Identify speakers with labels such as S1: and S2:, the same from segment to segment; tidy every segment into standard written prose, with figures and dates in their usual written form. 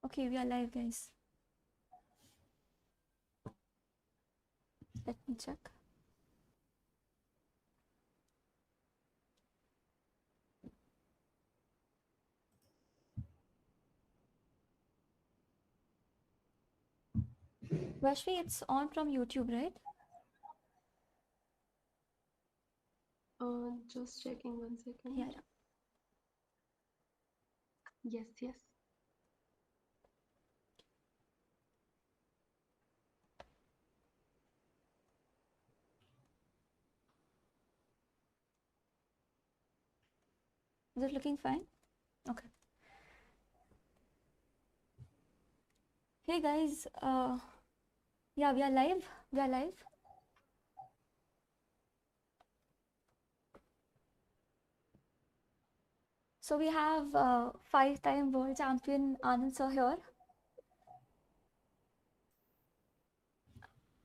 S1: Okay, we are live, guys. Let me check. Vashvi, it's on from YouTube, right?
S2: Just checking 1 second.
S1: Yeah.
S2: Yes, yes.
S1: Is it looking fine? Okay. Hey guys, yeah, we are live. We are live. So we have five-time world champion Anand sir here.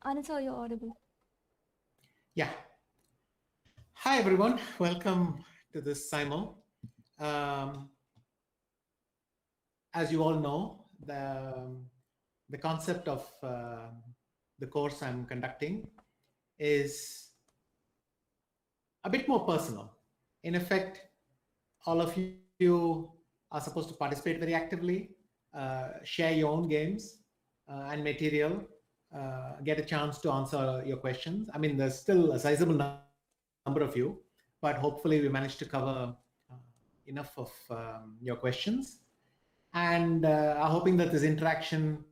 S1: Anand sir, you're audible.
S3: Yeah. Hi, everyone. Welcome to this Simon. As you all know, the concept of the course I'm conducting is a bit more personal. In effect, all of you are supposed to participate very actively, share your own games and material, get a chance to answer your questions. I mean, there's still a sizable number of you, but hopefully we managed to cover enough of your questions. And are hoping that this interaction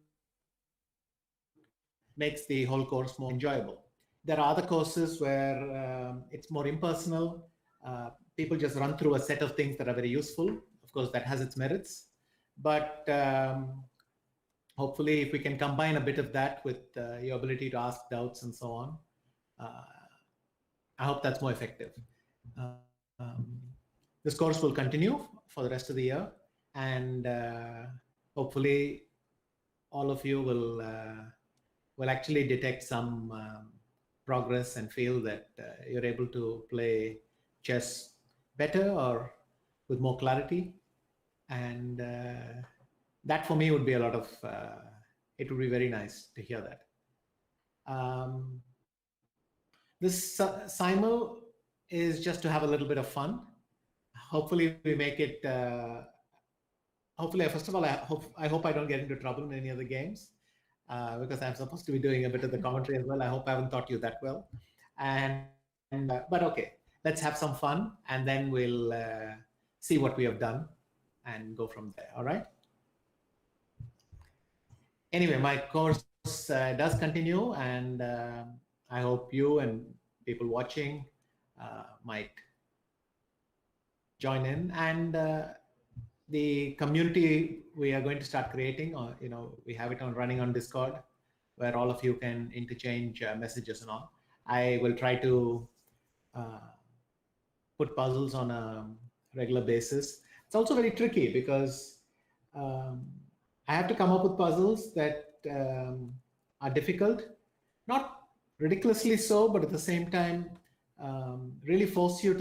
S3: makes the whole course more enjoyable. There are other courses where it's more impersonal. People just run through a set of things that are very useful. Of course, that has its merits. But hopefully, if we can combine a bit of that with your ability to ask doubts and so on, uh, I hope that's more effective. This course will continue for the rest of the year, and hopefully, all of you will actually detect some progress and feel that you're able to play chess better or with more clarity. And that for me would be a lot of, it would be very nice to hear that. This simul is just to have a little bit of fun. Hopefully we make it, hopefully, first of all, I hope I don't get into trouble in any of the games. Because I'm supposed to be doing a bit of the commentary as well. I hope I haven't taught you that well. And but okay, let's have some fun, and then we'll see what we have done and go from there. All right. Anyway, my course does continue, and I hope you and people watching might join in. And the community we are going to start creating, or we have it on running on Discord, where all of you can interchange messages and all. I will try to uh, put puzzles on a regular basis. It's also very tricky because um, I have to come up with puzzles that are difficult, not ridiculously so, but at the same time really force you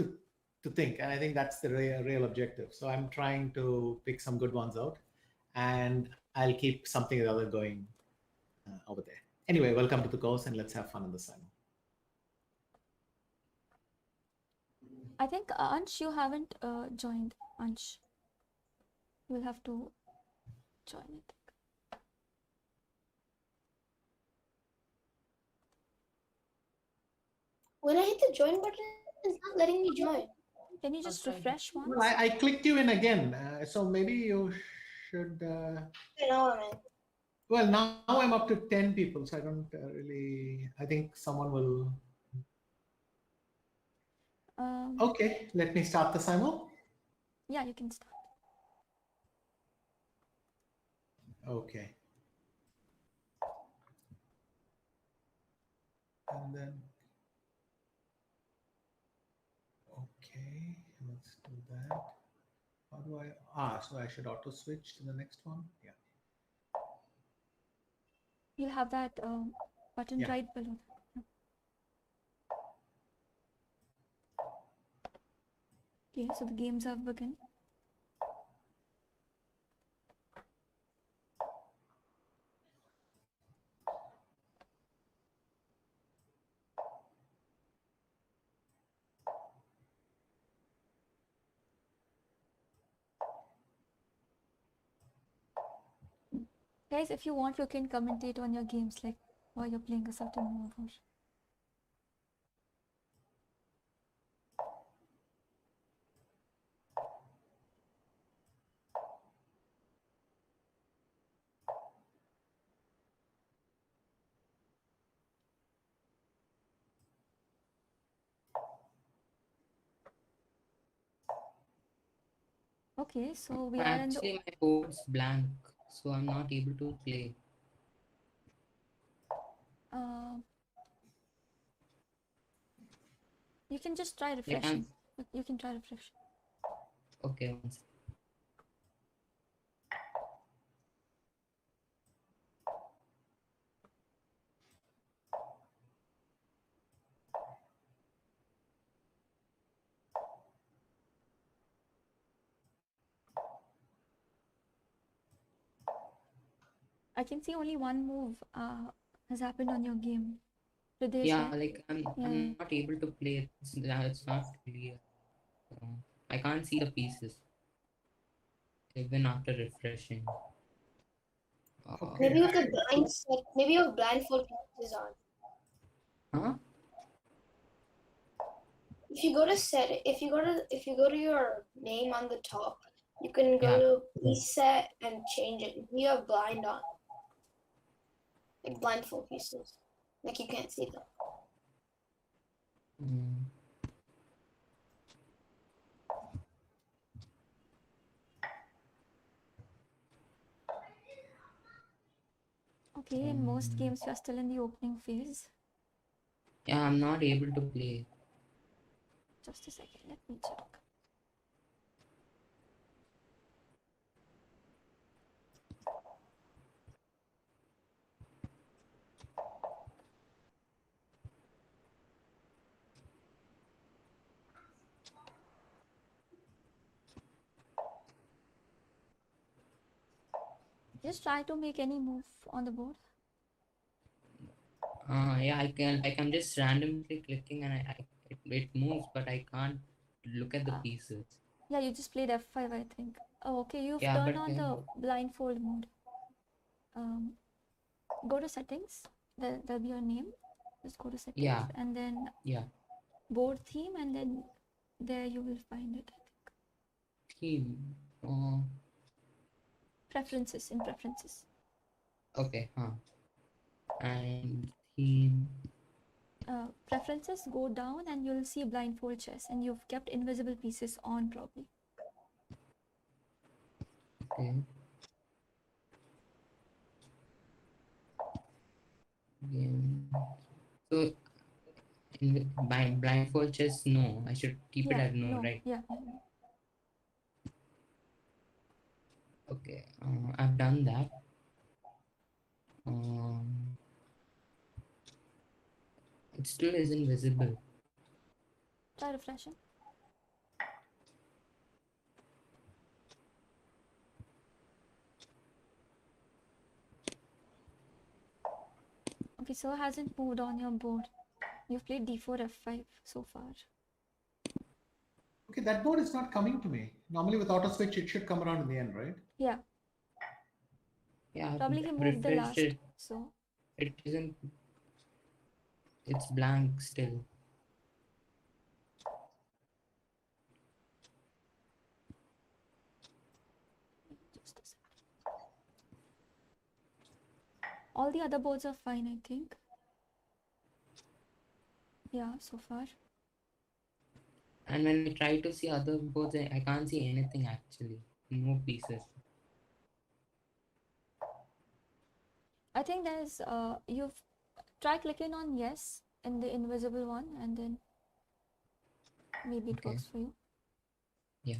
S3: to think. And I think that's the real objective. So I'm trying to pick some good ones out, and I'll keep something or other going over there. Anyway, welcome to the course, and let's have fun in the sun.
S1: I think Ansh, you haven't joined. Ansh, you will have to join it.
S4: When I hit the join button, it's not letting me join.
S1: Can you just refresh once?
S3: Well, I clicked you in again, so maybe you should.
S4: Now I'm in.
S3: Well, now I'm up to 10 people, so I don't really. I think someone will. Okay, let me start the simul.
S1: Yeah, you can start.
S3: Okay. And then. Okay, let's do that. How do I? So I should auto switch to the next one. Yeah.
S1: You'll have that button right below. Okay, so the games have begun. Guys, if you want, you can commentate on your games, like while you're playing a certain mode. Or... Okay, so we are in the.
S5: Actually, my board's blank, so I'm not able to play.
S1: Uh, you can just try
S5: Like
S1: refreshing. You can try refreshing.
S5: okay, one second.
S1: I can see only one move has happened on your game. Pradesh,
S5: Yeah,
S1: right?
S5: like I'm
S1: Yeah.
S5: not able to play. It's not clear. I can't see the pieces even after refreshing.
S3: Okay.
S4: Maybe you have the blind set. Maybe you have blindfold pieces on.
S5: Huh?
S4: If you go to your name on the top, you can go
S5: Yeah.
S4: to reset and change it. You have blind on, like blindfold pieces, like you can't see them.
S5: Mm.
S1: Okay, in most games, you are still in the opening phase.
S5: Yeah, I'm not able to play.
S1: Just a second, let me check. Just try to make any move on the board.
S5: Yeah, I can. Like I'm just randomly clicking and it moves, but I can't look at the pieces.
S1: Yeah, you just played F5, I think. Oh, okay, you've
S5: Yeah,
S1: turned
S5: but
S1: on the blindfold mode. Go to settings. There'll be your name. Just go to settings
S5: yeah,
S1: and then
S5: yeah.
S1: board theme, and then there you will find it, I think.
S5: Theme.
S1: Preferences, in preferences.
S5: Okay, and theme.
S1: Preferences, go down and you'll see blindfold chess, and you've kept invisible pieces on probably.
S5: Okay. Game. So in blindfold chess, no. I should keep it
S1: Yeah,
S5: as no,
S1: no,
S5: right?
S1: yeah.
S5: Okay. I've done that. Um, it still isn't visible.
S1: Try refreshing. Okay, so it hasn't moved on your board. You've played d4, f5 so far.
S3: Okay, that board is not coming to me. Normally with auto switch, it should come around in the end, right?
S1: Yeah,
S5: Yeah,
S1: probably he
S5: I've
S1: moved the
S5: refreshed
S1: last.
S5: it.
S1: So
S5: It isn't. It's blank still.
S1: just a second. All the other boards are fine, I think. Yeah, so far.
S5: And when I try to see other boards, I can't see anything actually. No pieces.
S1: I think there's you've try clicking on yes in the invisible one, and then maybe it
S5: Okay.
S1: works for you.
S5: Yeah.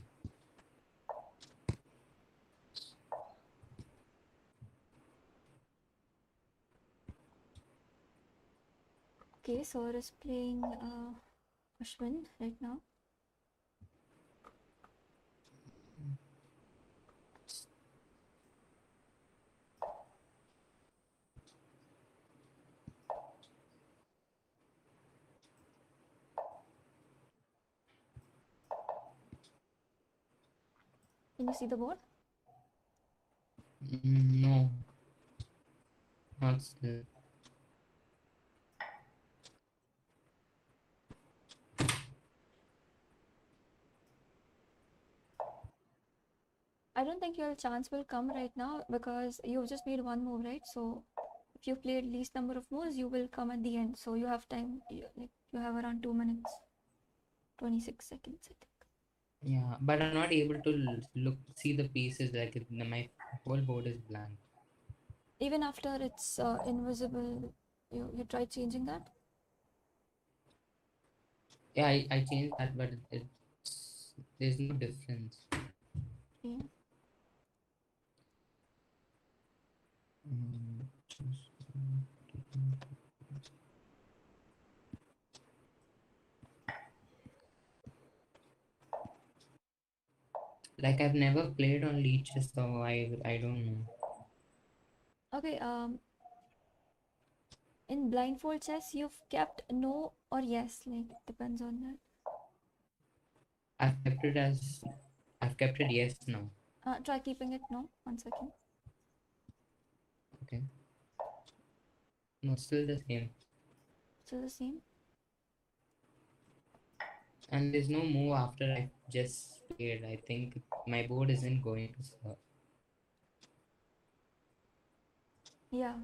S1: Okay, so it is playing Ashwin right now. Can you see the board?
S5: No. Not still.
S1: I don't think your chance will come right now because you've just made one move, right? So if you played least number of moves, you will come at the end. So you have time. You have around 2 minutes, 26 seconds, I think.
S5: Yeah, but I'm not able to see the pieces. Like my whole board is blank.
S1: Even after it's invisible, you try changing that.
S5: Yeah, I changed that, but there's no difference.
S1: Okay.
S5: Mm, Like I've never played on leeches, so I don't know.
S1: Okay. In blindfold chess, you've kept no or yes. Like it depends on that.
S5: I've kept it yes now.
S1: Try keeping it no. 1 second.
S5: Okay. No, still the same.
S1: Still the same.
S5: And there's no move after I just played. I think my board isn't going to serve.
S1: Yeah.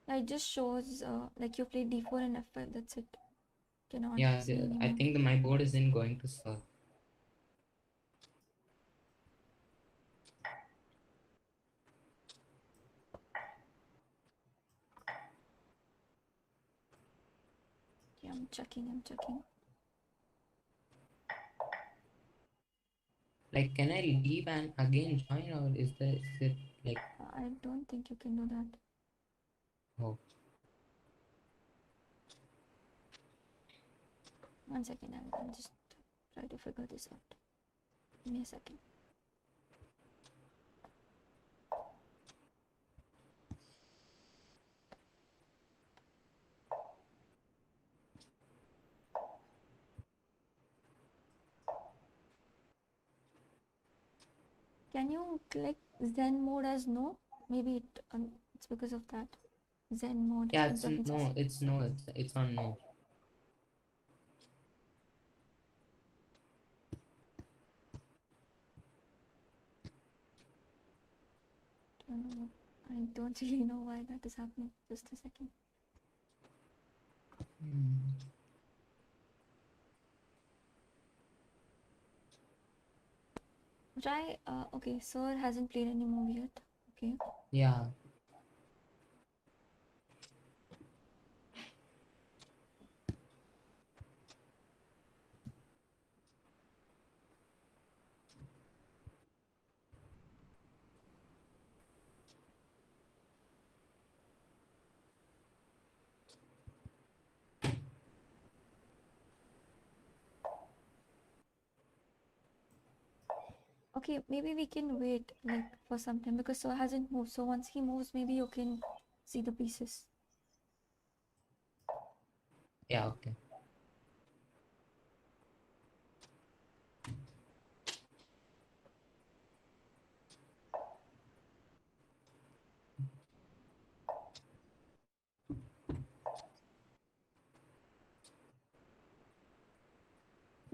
S1: It just shows like you played d4 and f5. That's it. Cannot
S5: Yeah,
S1: see any
S5: I
S1: more.
S5: think my board isn't going to serve.
S1: Okay, I'm checking. I'm checking.
S5: Like, can I leave and again join, or is it like,
S1: I don't think you can do that.
S5: oh,
S1: 1 second. I'll just try to figure this out. Give me a second. Can you click Zen mode as no? Maybe it's because of that. Zen mode
S5: yeah,
S1: in Graphy chess.
S5: it's on no.
S1: I don't really know why that is happening. Just a second.
S5: Hmm.
S1: Try. Okay, Sir hasn't played any move yet. Okay.
S5: Yeah,
S1: Okay, maybe we can wait like for some time because Sir hasn't moved. So once he moves, maybe you can see the pieces.
S5: yeah, okay.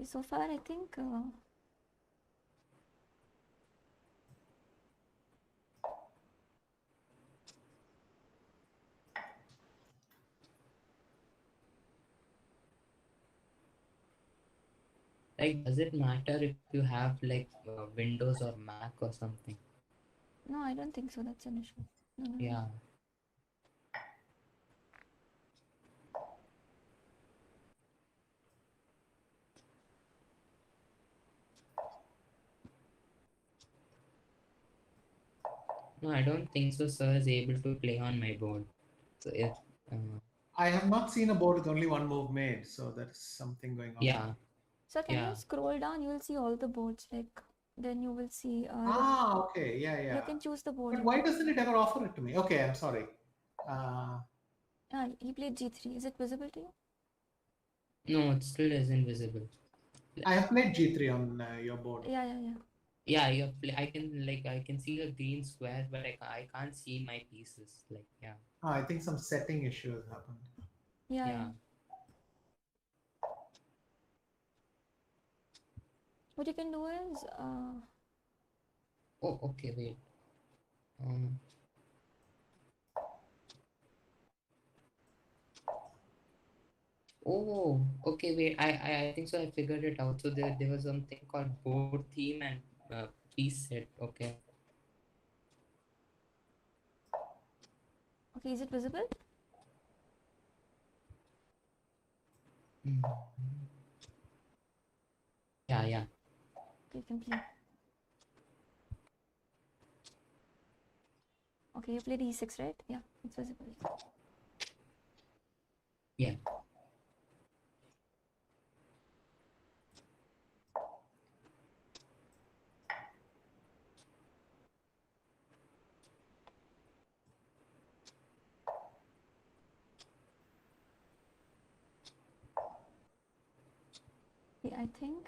S1: So far, I think
S5: Like, does it matter if you have like Windows or Mac or something?
S1: no, I don't think so. That's an issue. No, no, no.
S5: Yeah. No, I don't think so. Sir is able to play on my board. So it, uh,
S3: I have not seen a board with only one move made, so there is something going on.
S5: yeah,
S1: So can you
S5: yeah.
S1: scroll down? You will see all the boards. Like then you will see.
S3: Okay, yeah,
S1: You
S3: yeah.
S1: can choose the board
S3: But
S1: you
S3: why
S1: want.
S3: doesn't it ever offer it to me? Okay, I'm sorry. Uh,
S1: He played g3. Is it visible to you?
S5: No, it still isn't visible.
S3: I have played G3 on your board.
S1: Yeah, yeah, yeah.
S5: Yeah, I can see the green square, but I can't see my pieces. Like, yeah.
S3: I think some setting issues happened.
S1: Yeah,
S5: Yeah.
S1: yeah. What you can do is,
S5: Oh, okay, wait. Um, oh, okay, wait. I think so. I figured it out. So there was something called board theme and piece set. Okay.
S1: okay, is it visible?
S5: Mhm. Yeah, yeah,
S1: Okay, you can play. Okay, you played e6, right? Yeah, it's visible.
S5: yeah.
S1: Okay, I think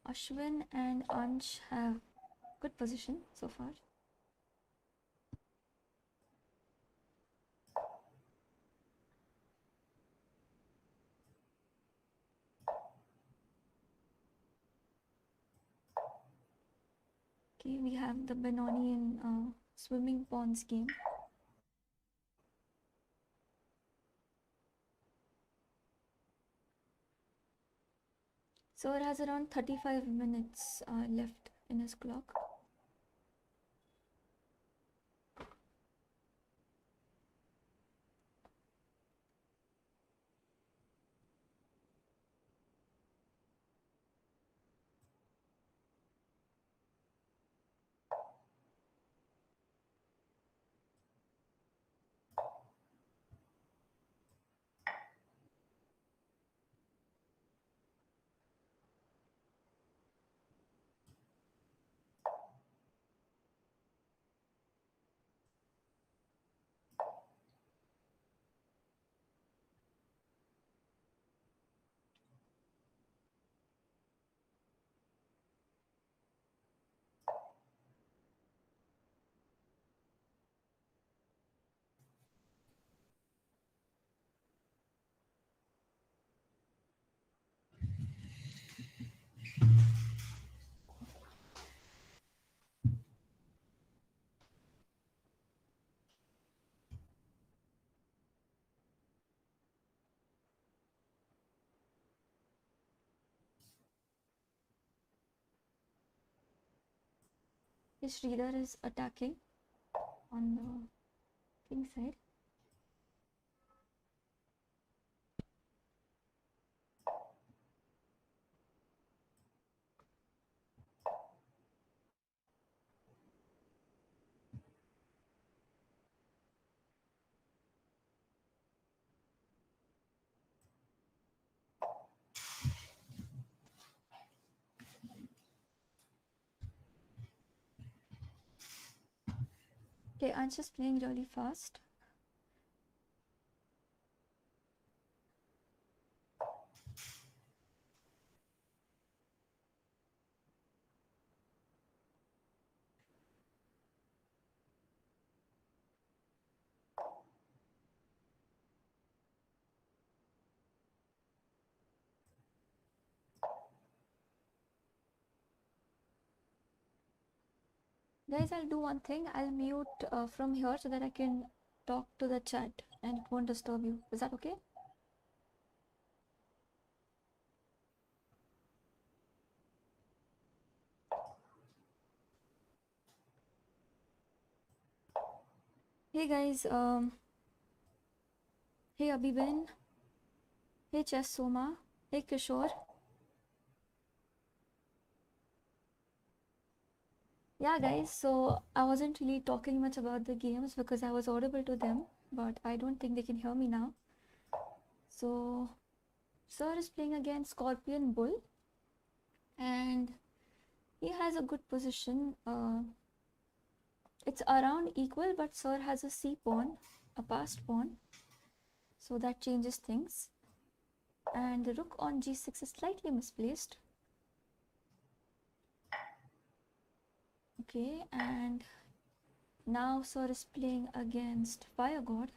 S1: Ashwin and Ansh have good position so far. Okay, we have the Benoni in swimming ponds game. Sir has around 35 minutes left in his clock. His reader is attacking on the king side. Okay, Ansh is playing really fast. Guys, I'll do one thing. I'll mute from here so that I can talk to the chat and it won't disturb you. Is that okay? Hey guys, hey Abhiben, hey Chess Soma, hey Kishore. Yeah guys, so I wasn't really talking much about the games because I was audible to them, but I don't think they can hear me now. So Sir is playing against Scorpion Bull and he has a good position. It's around equal, but Sir has a C pawn, a passed pawn, so that changes things. And the rook on g6 is slightly misplaced. Okay, and now Sir is playing against Fire God.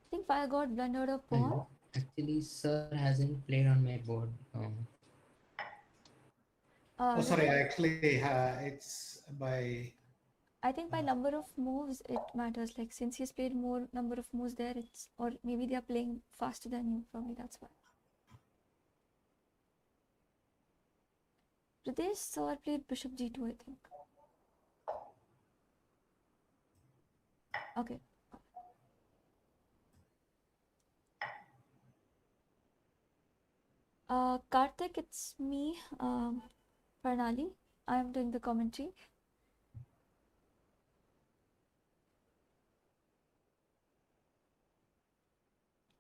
S1: I think Fire God blundered a pawn.
S5: Hello. Actually, sir hasn't played on my board.
S3: Oh, sorry.
S1: Ritesh,
S3: Actually, it's by.
S1: I think by number of moves it matters. Like since he's played more number of moves there, it's or maybe they are playing faster than you. Probably that's why. Ritesh Sir played Bishop G2, I think. Okay. Karthik, it's me, Pranali. I'm doing the commentary.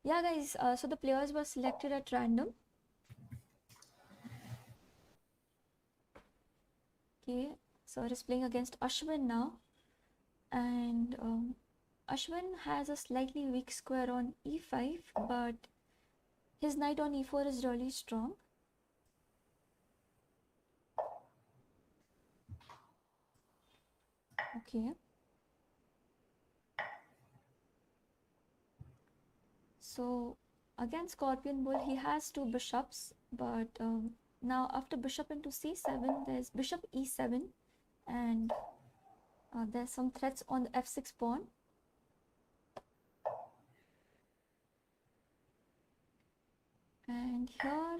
S1: Yeah, guys. So the players were selected at random. Okay. Sir is playing against Ashwin now, and Ashwin has a slightly weak square on e5, but his knight on e4 is really strong. Okay. So against Scorpion Bull, he has two bishops, but now after bishop into c7, there's bishop e7, and there's some threats on the f6 pawn. And here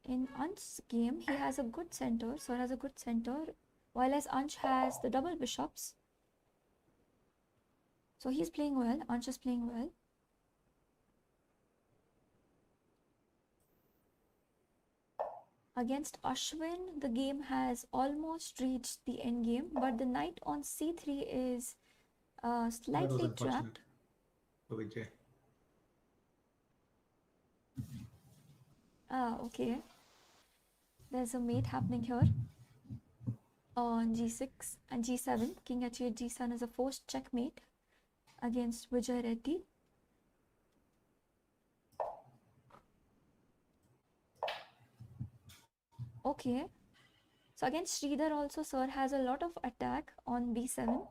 S1: in Ansh's game, he has a good center, so has a good center, while as Ansh has the double bishops. So he's playing well, Ansh is playing well. Against Ashwin, the game has almost reached the end game, but the knight on c3 is
S3: That was
S1: slightly
S3: unfortunate
S1: trapped.
S3: for Vijay.
S1: Okay. There's a mate happening here on g6 and g7. King h8 g7 is a forced checkmate against Vijay Reddy. Okay. So against Sridhar also, Sir has a lot of attack on b7.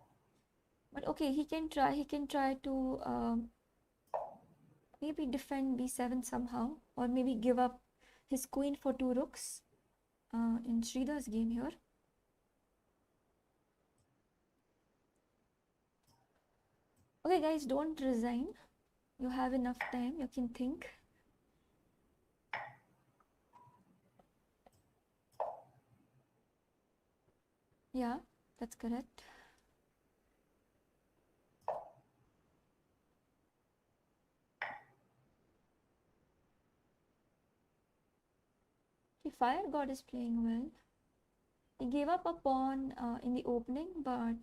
S1: But okay, he can try to maybe defend b7 somehow, or maybe give up his queen for two rooks in Sridhar's game here. Okay, guys, don't resign. You have enough time. You can think. Yeah, that's correct. The Fire God is playing well. He gave up a pawn in the opening, but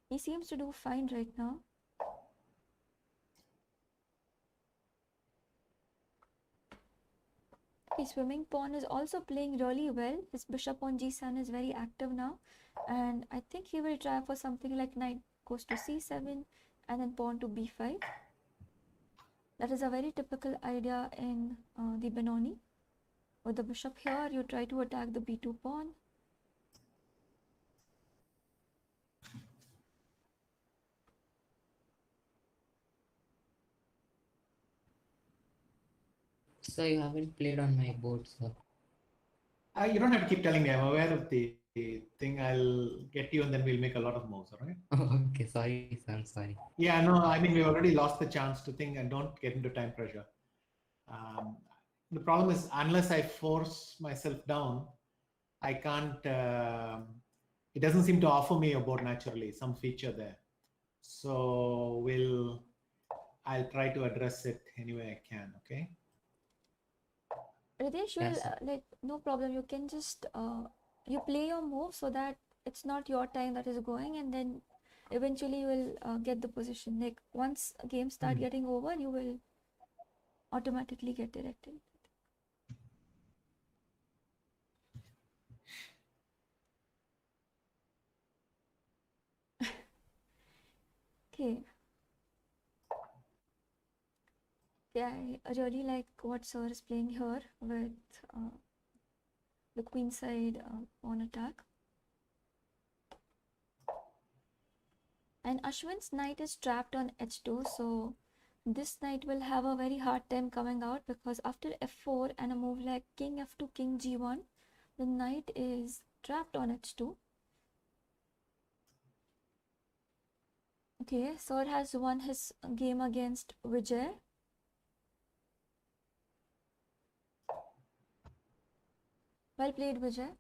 S1: he seems to do fine right now. His swimming pawn is also playing really well. His bishop on g7 is very active now, and I think he will try for something like knight goes to c7 and then pawn to b5. That is a very typical idea in the Benoni. With the bishop here, you try to attack the b2 pawn.
S5: So you haven't played on my board, sir.
S3: You don't have to keep telling me. I'm aware of the thing. I'll get you, and then we'll make a lot of moves. All right?
S5: Oh, okay, sorry, sir. I'm sorry.
S3: Yeah. No. I mean, we've already lost the chance to think, and don't get into time pressure. Um, the problem is, unless I force myself down, I can't. It doesn't seem to offer me a board naturally. Some feature there. So I'll try to address it any way I can. Okay.
S1: Ritesh, you
S5: Yes, sir.
S1: like no problem. You can just you play your move so that it's not your time that is going, and then eventually you will get the position. Like once games start getting over, you will automatically get directed. Okay. Yeah, I really like what Sir is playing here with the queen side pawn attack. And Ashwin's knight is trapped on h2, so this knight will have a very hard time coming out, because after f4 and a move like king f2, king g1, the knight is trapped on h2. Okay, Sir has won his game against Vijay. Well played, Vijay.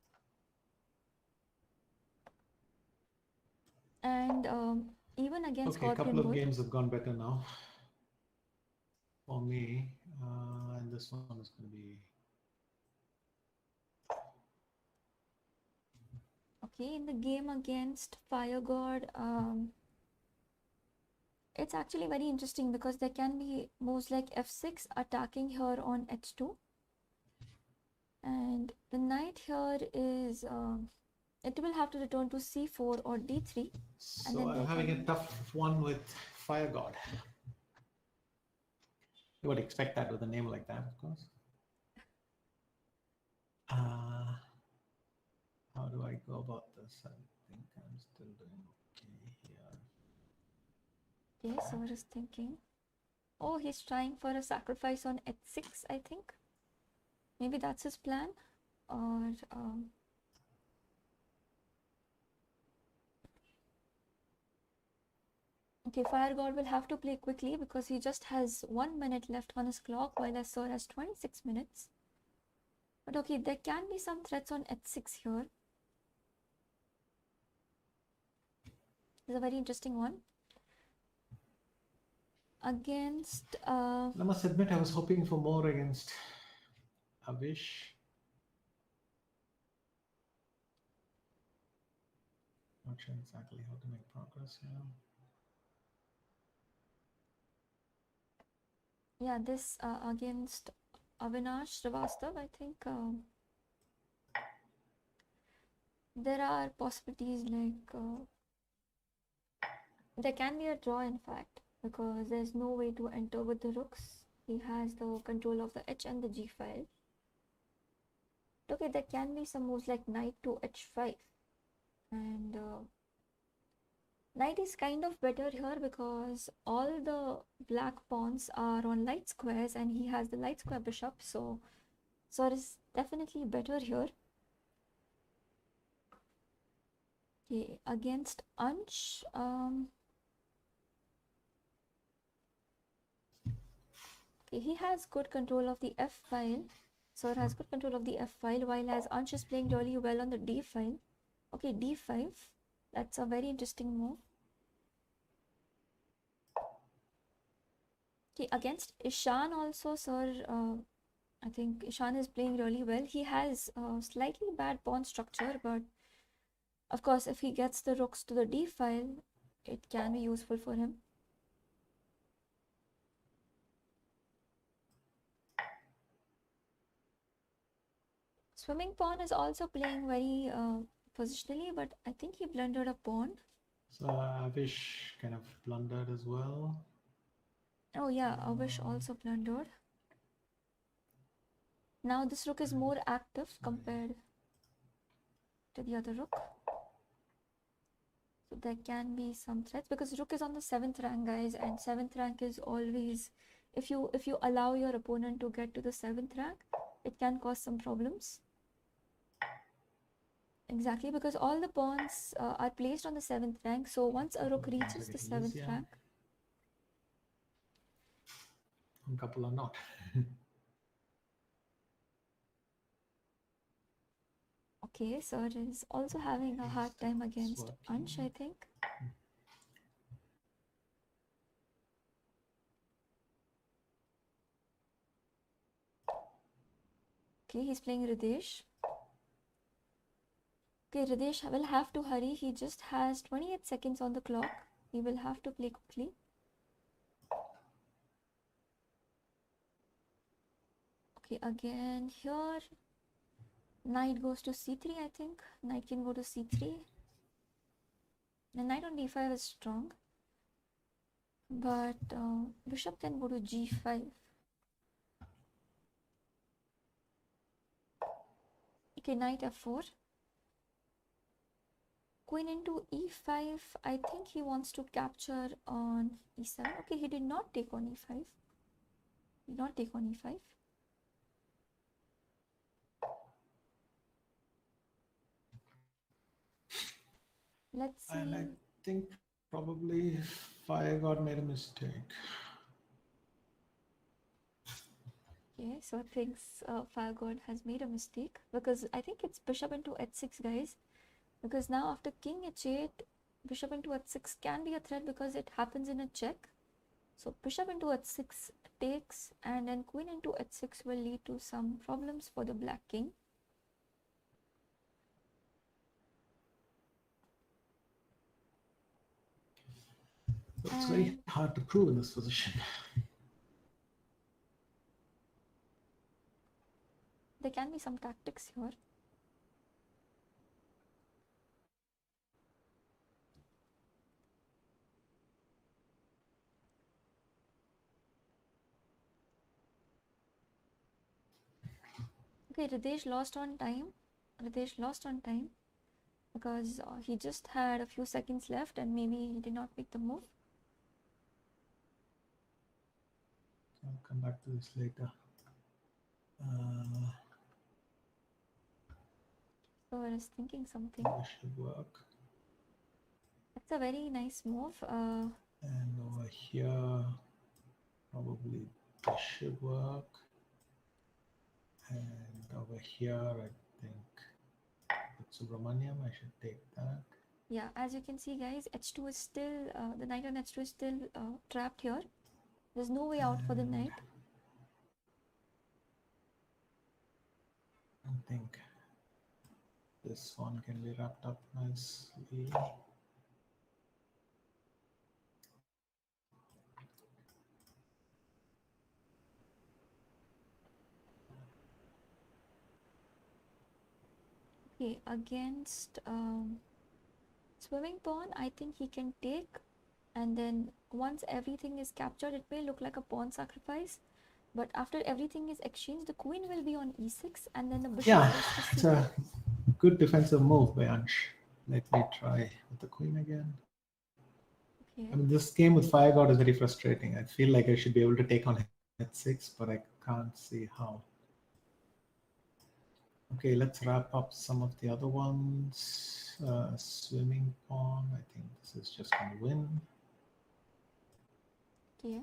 S1: And even against
S3: Okay, a couple
S1: Scorpion
S3: of
S1: Wood.
S3: games have gone better now for me, and this one is going to be.
S1: Okay, in the game against Fire God, it's actually very interesting because there can be moves like f6 attacking here on h2. And the knight here is, it will have to return to c4 or d3. And
S3: So
S1: then
S3: I'm
S1: there
S3: having
S1: can
S3: a tough one with Fire God. You would expect that with a name like that, of course. How do I go about this? I think I'm still doing okay here.
S1: Okay, so just thinking. Oh, he's trying for a sacrifice on h6, I think. Maybe that's his plan. Or okay, Fire God will have to play quickly because he just has 1 minute left on his clock, while Asur has 26 minutes. But okay, there can be some threats on h6 here. This is a very interesting one. Against
S3: I must admit, I was hoping for more against Avish. Not sure exactly how to make progress here.
S1: yeah, this against Avinash Srivastav, I think there are possibilities like there can be a draw, in fact, because there's no way to enter with the rooks. He has the control of the h and the g file. Okay, there can be some moves like knight to h5, and knight is kind of better here because all the black pawns are on light squares and he has the light square bishop, so Sor is definitely better here. Okay, against Ansh, okay, he has good control of the f file. Sor has good control of the f file, while as Ansh is playing really well on the d file. Okay, d5, that's a very interesting move. Okay, against Ishan also, Sir, I think Ishan is playing really well. He has a slightly bad pawn structure, but of course, if he gets the rooks to the d file, it can be useful for him. Swimming pawn is also playing very positionally, but I think he blundered a pawn.
S3: So Avish kind of blundered as well.
S1: Oh yeah, Avish also blundered. Now this rook is more active compared to the other rook. So there can be some threats because rook is on the 7th rank, guys, and 7th rank is always, if you allow your opponent to get to the 7th rank, it can cause some problems. Exactly, because all the pawns are placed on the 7th rank, so once a rook reaches the 7th rank,
S3: a couple are not.
S1: okay, Sir is also having a hard time against Ansh, I think. Okay, he's playing Ridesh. Okay, Ridesh will have to hurry. He just has 28 seconds on the clock. He will have to play quickly. Okay, again here, knight goes to c3, I think. Knight can go to c3. The knight on d5 is strong. But bishop can go to g5. Okay, knight f4. queen into e5. I think he wants to capture on e7. Okay, he did not take on e5. Did not take on e5. Let's see.
S3: And I think probably FireGod made a mistake.
S1: Okay, so I think FireGod has made a mistake because I think it's bishop into h6, guys. Because now after king h8, bishop into h6 can be a threat because it happens in a check. So bishop into h6 takes, and then queen into h6 will lead to some problems for the black king.
S3: So it's very hard to prove in this position.
S1: There can be some tactics here. Okay, Ridesh lost on time. Ridesh lost on time because he just had a few seconds left and maybe he did not make the move.
S3: I'll come back to this later.
S1: So I was thinking something.
S3: This should work.
S1: It's a very nice move.
S3: And over here, probably this should work. And over here, I think with Subramaniam, I should take that.
S1: Yeah, as you can see, guys, h2 is still, the knight on h2 is still trapped here. There's no way out for the knight.
S3: I think this one can be wrapped up nicely.
S1: Okay, against swimming pawn, I think he can take, and then once everything is captured, it may look like a pawn sacrifice, but after everything is exchanged, the queen will be on e6, and then the bishop
S3: Yeah,
S1: goes to
S3: it's
S1: c4.
S3: a good defensive move by Ansh. Let me try with the queen again.
S1: Okay.
S3: I mean, this game with FireGod is very frustrating. I feel like I should be able to take on h6, but I can't see how. Okay, let's wrap up some of the other ones. Swimming pawn, I think this is just going to win.
S1: Okay.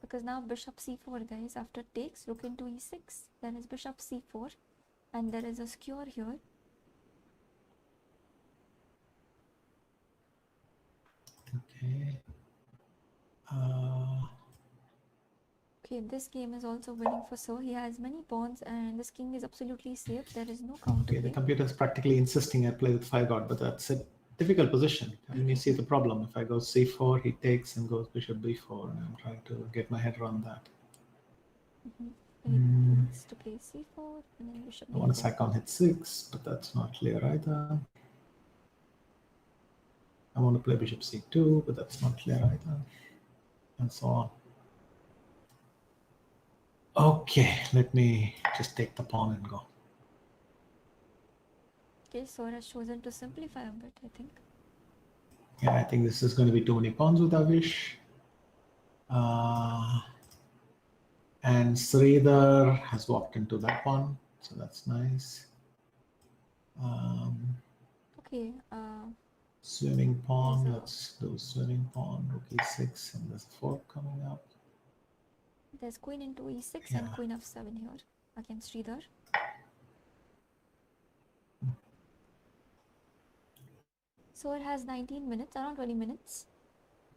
S1: Because now bishop c4, guys, after takes, rook into e6, then is bishop c4, and there is a skewer here.
S3: Okay.
S1: Okay, this game is also winning for Sir. He has many pawns, and this king is absolutely safe. There is no counter
S3: Okay, the
S1: game.
S3: computer is practically insisting I play with FireGod, but that's a difficult position. I mean, you see the problem. If I go c4, he takes and goes bishop b4, and I'm trying to get my head around that.
S1: He needs to play c4 and then bishop
S3: I want to
S1: b4.
S3: sack on h6, but that's not clear either. I want to play bishop c2, but that's not clear either, and so on. Okay, let me just take the pawn and go.
S1: Okay, Sir has chosen to simplify a bit, I think.
S3: Yeah, I think this is going to be too many pawns with Avish. And Sridhar has walked into that one, so that's nice.
S1: Okay,
S3: Swimming pawn,
S1: There's a-
S3: let's do swimming pawn, rook e6, and there's a fork coming up.
S1: there's queen into e6
S3: Yeah.
S1: and queen f7 here against Sridhar. Sir has 19 minutes, around 20 minutes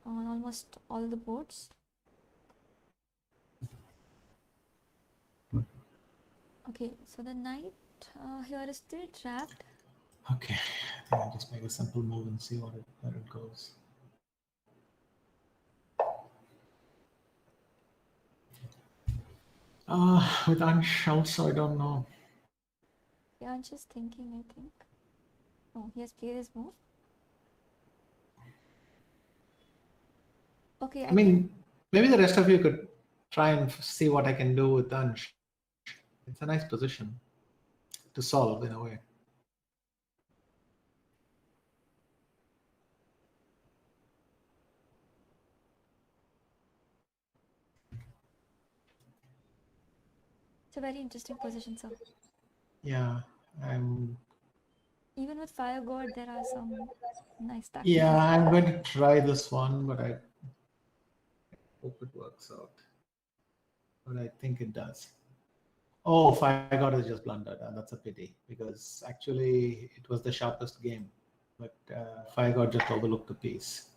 S1: on almost all the boards. Okay, so the knight here is still trapped.
S3: Okay, I think I'll just make a simple move and see where it goes. With Ansh also, I don't know.
S1: Yeah, I'm just thinking, I think. Oh, he has played his move. Okay,
S3: I mean, maybe the rest of you could try and see what I can do with Ansh. It's a nice position to solve in a way.
S1: It's a very interesting position, sir.
S3: Yeah, I'm.
S1: Even with Fire God, there are some nice tactics.
S3: Yeah, I'm going to try this one, but I hope it works out. But I think it does. Oh, Fire God has just blundered. That's a pity because actually it was the sharpest game, but Fire God just overlooked the piece.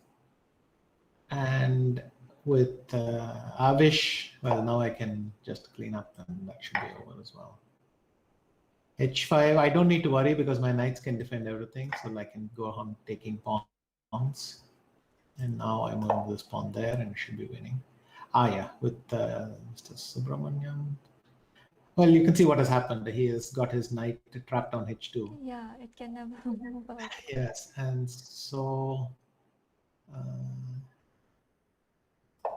S3: And with Avish, well, now I can just clean up and that should be over as well. H5, I don't need to worry because my knights can defend everything, so I can go on taking pawns. And now I'm on this pawn there and should be winning. Yeah, with Mr. Subramaniam. Well, you can see what has happened. He has got his knight trapped on H2.
S1: Yeah, it can never move out.
S3: Yes, and so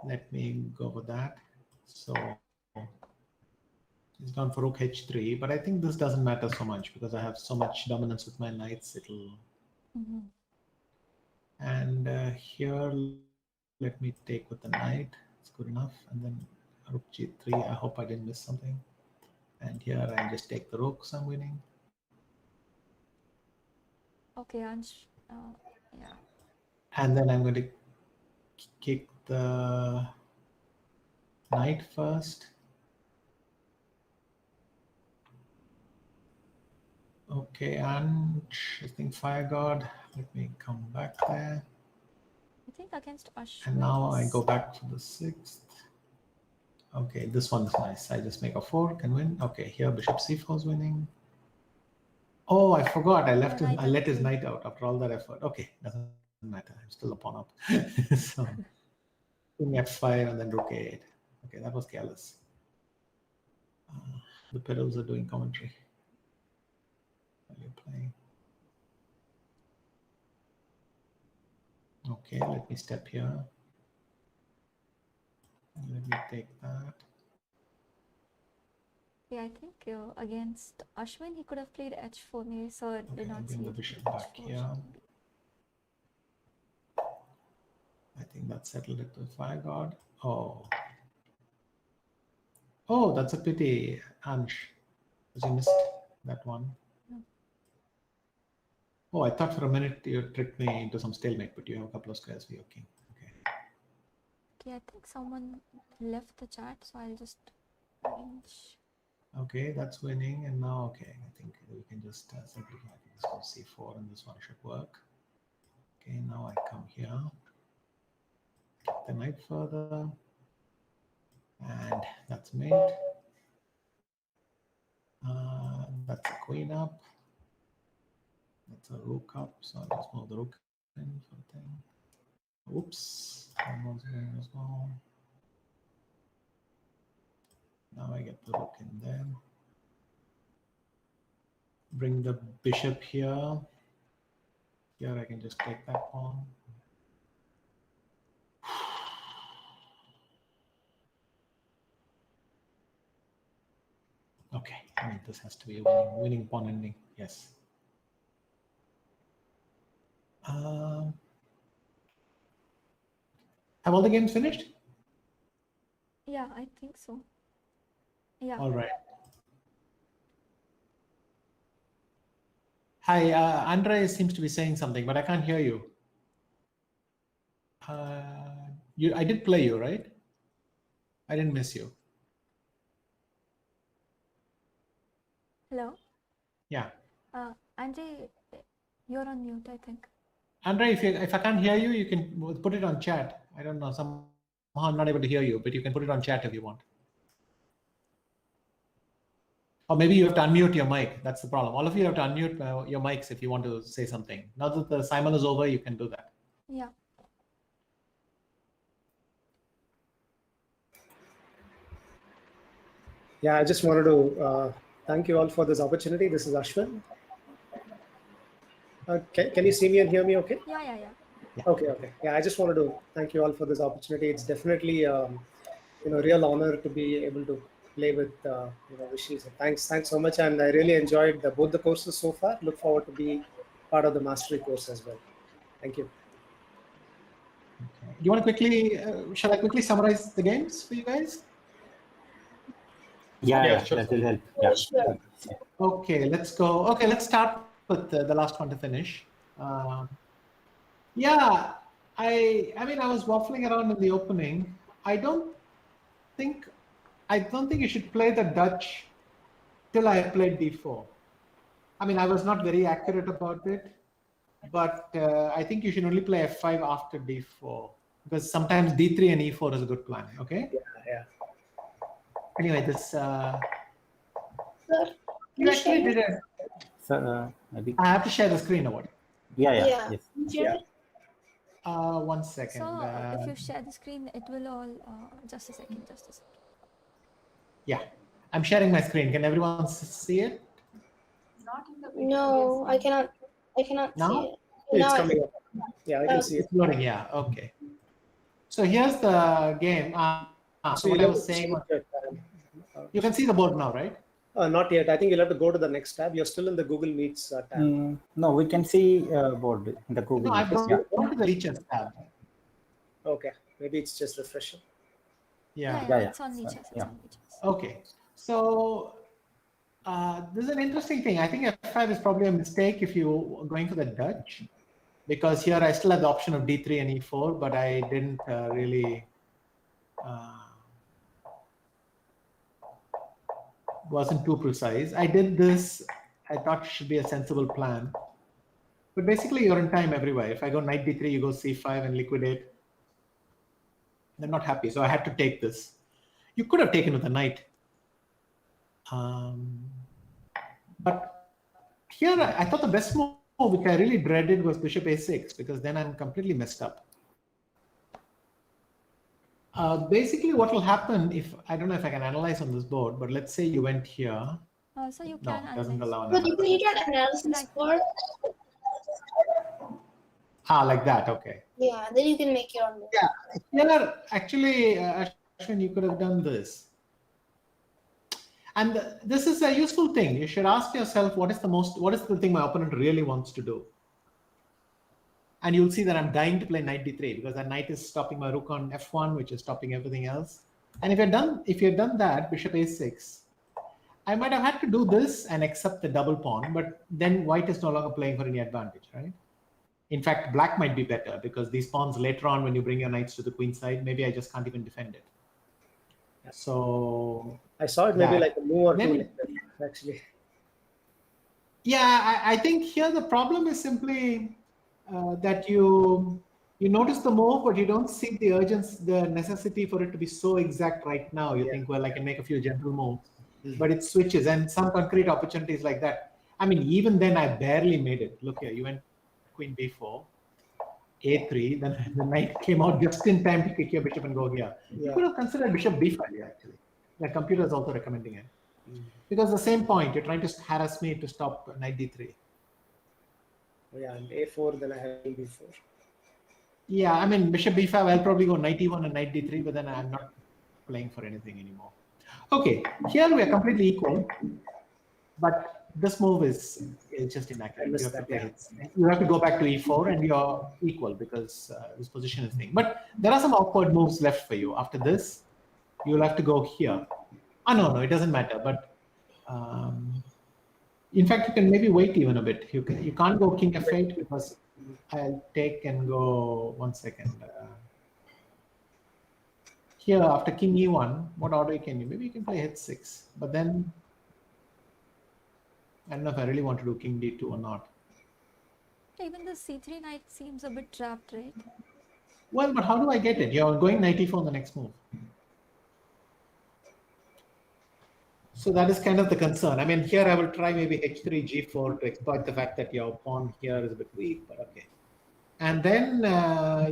S3: let me go with that. So he's gone for rook H3, but I think this doesn't matter so much because I have so much dominance with my knights. It'll. And here, let me take with the knight. It's good enough. And then rook G3. I hope I didn't miss something. And here I just take the rooks. I'm winning.
S1: Okay, Ansh. Yeah.
S3: And then I'm going to kick the knight first. Okay, and I think Fire God. Let me come back there.
S1: I think against Ashwin.
S3: And now I go back to the 6th. Okay, this one's nice. I just make a fork and win. Okay, here Bishop C4 is winning. Oh, I forgot. I left him. I let his knight out after all that effort. Okay, doesn't matter. I'm still a pawn up. So King F5 and then Rook A8. Okay, that was careless. The pedals are doing commentary. While you're playing. Okay, let me step here. Let me take that.
S1: Yeah, I think against Ashwin he could have played H4. Maybe sir did not see
S3: bring the bishop back here. I think that settled it with Fire God. Oh. Oh, that's a pity, Ansh. Because you missed that one. Oh, I thought for a minute you tricked me into some stalemate, but you have a couple of squares for your king. Okay.
S1: Okay, I think someone left the chat, so I'll just arrange.
S3: Okay, that's winning. And now, okay, I think we can just simplify. I can just go C4 and this one should work. Okay, now I come here. Take the knight further. And that's mate. That's a queen up. That's a rook up. So I'll just move the rook in for the thing. Oops. That one's going as well. Now I get the rook in there. Bring the bishop here. Here I can just take that pawn. Okay, I mean this has to be a winning pawn ending. Yes. Have all the games finished?
S1: Yeah, I think so. Yeah.
S3: All right. Hi, Andre seems to be saying something, but I can't hear you. I did play you, right? I didn't miss you.
S1: Hello?
S3: Yeah.
S1: Andre, you're on mute, I think.
S3: Andre, if I can't hear you, you can put it on chat. I don't know, somehow I'm not able to hear you, but you can put it on chat if you want. Or maybe you have to unmute your mic. That's the problem. All of you have to unmute your mics if you want to say something. Now that the simul is over, you can do that.
S1: Yeah.
S6: Yeah, I just wanted to thank you all for this opportunity. This is Ashwin. Can you see me and hear me okay?
S1: Yeah.
S6: Okay. Yeah, I just wanted to thank you all for this opportunity. It's definitely real honor to be able to play with Vishy. So thanks so much, and I really enjoyed both the courses so far. Look forward to be part of the mastery course as well. Thank you.
S3: Okay. Do you want to quickly? Shall I quickly summarize the games for you guys?
S7: Yeah,
S3: Yeah,
S7: yeah,
S3: sure.
S7: that will help.
S4: Yeah,
S7: Yeah.
S4: sure.
S3: Okay, let's go. Okay, let's start with the last one to finish. Yeah, I mean, I was waffling around in the opening. Think, I don't think you should play the Dutch till I played d4. I mean, I was not very accurate about it, but I think you should only play f5 after d4 because sometimes d3 and e4 is a good plan. Okay.
S6: Yeah.
S3: Anyway, this
S4: Sir,
S3: you actually
S4: share
S3: did it.
S7: So, maybe.
S3: I have to share the screen or what?
S7: Yeah, yeah,
S4: Yeah.
S7: yes.
S4: Share it?
S3: 1 second.
S1: So if you share the screen, it will all. Just a second. Just a second.
S3: Yeah, I'm sharing my screen. Can everyone see it?
S2: Not in the video.
S4: No, I cannot. I cannot
S3: Now?
S4: see it.
S6: It's
S4: Now I
S6: coming up. Yeah, I can see it.
S3: It's loading. Yeah. Okay. So here's the game. So what I was saying was, you can see the board now, right?
S6: Not yet. I think you'll have to go to the next tab. You're still in the Google Meets tab.
S7: No, we can see board in the Google.
S3: No, I've
S7: Meet.
S3: gone to the features tab.
S6: Okay, maybe it's just refreshing.
S3: Yeah.
S7: Yeah.
S1: It's on Leeches. It's
S7: Yeah.
S1: on Leeches.
S3: Okay. So this is an interesting thing. I think f5 is probably a mistake if you're going for the Dutch, because here I still have the option of d3 and e4, but I didn't really wasn't too precise. I did this. I thought it should be a sensible plan, but basically you're in time everywhere. If I go knight d3, you go c5 and liquidate. They're not happy, so I had to take this. You could have taken with a knight. But here I thought the best move, which I really dreaded, was bishop a6, because then I'm completely messed up. Basically, what will happen if, I don't know if I can analyze on this board, but let's say you went here.
S1: So you
S3: No,
S1: can
S3: it doesn't
S1: analyze.
S3: allow
S4: But you
S3: analysis.
S4: need an analysis board.
S3: Like that, okay.
S4: Yeah, then you can make your own.
S3: Yeah, here actually, Ashwin, you could have done this. And this is a useful thing. You should ask yourself, what is the thing my opponent really wants to do? And you'll see that I'm dying to play knight d3 because that knight is stopping my rook on f1, which is stopping everything else. And if you've done that, bishop a6, I might have had to do this and accept the double pawn, but then white is no longer playing for any advantage, right? In fact, black might be better because these pawns later on, when you bring your knights to the queen side, maybe I just can't even defend it. So
S6: I saw it maybe like a move or two
S3: Maybe.
S6: later, actually.
S3: yeah, I think here the problem is simply that you notice the move, but you don't see the urgency, the necessity for it to be so exact right now. You think, well, I can make a few gentle moves, but it switches, and some concrete opportunities like that. I mean, even then, I barely made it. Look here, you went queen b4, a3, then the knight came out just in time to kick your bishop and go here. You
S6: Yeah.
S3: could have considered bishop b5 actually. The computer is also recommending it. Because the same point, you're trying to harass me to stop knight d3.
S6: Yeah, and a4, then I have b4.
S3: Yeah, I mean, bishop b5, I'll probably go knight e1 and knight d3, but then I'm not playing for anything anymore. Okay, here we are completely equal, but this move is just inaccurate. You have to go back to e4 and you're equal because this position is thing. But there are some awkward moves left for you. After this, you'll have to go here. No, it doesn't matter. But in fact, you can maybe wait even a bit. You can't go king f8 because I'll take and go 1 second. Here, after king e1, what order can you? Maybe you can play h6. But then, I don't know if I really want to do king d2 or not.
S1: Even the c3 knight seems a bit trapped, right?
S3: Well, but how do I get it? You're going knight e4 on the next move. So that is kind of the concern. I mean, here I will try maybe h3, g4 to exploit the fact that your pawn here is a bit weak, but okay. And then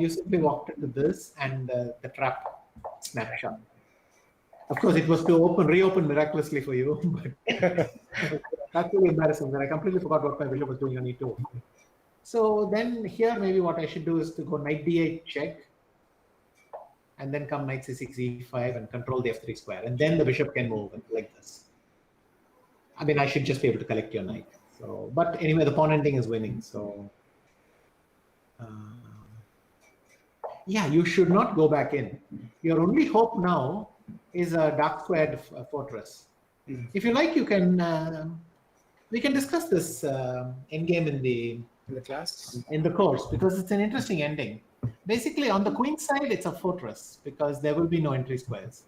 S3: you simply walked into this and the trap snapshot. Of course, it was to reopen miraculously for you, but that's really embarrassing that I completely forgot what my bishop was doing on e2. So then here, maybe what I should do is to go knight d8 check, and then come knight c6, e5, and control the f3 square. And then the bishop can move like this. I mean, I should just be able to collect your knight. So, but anyway, the pawn ending is winning. So, yeah, you should not go back in. Your only hope now is a dark squared fortress. If you like, you can we can discuss this endgame in
S6: the class.
S3: the course, because it's an interesting ending. Basically, on the queen side, it's a fortress because there will be no entry squares.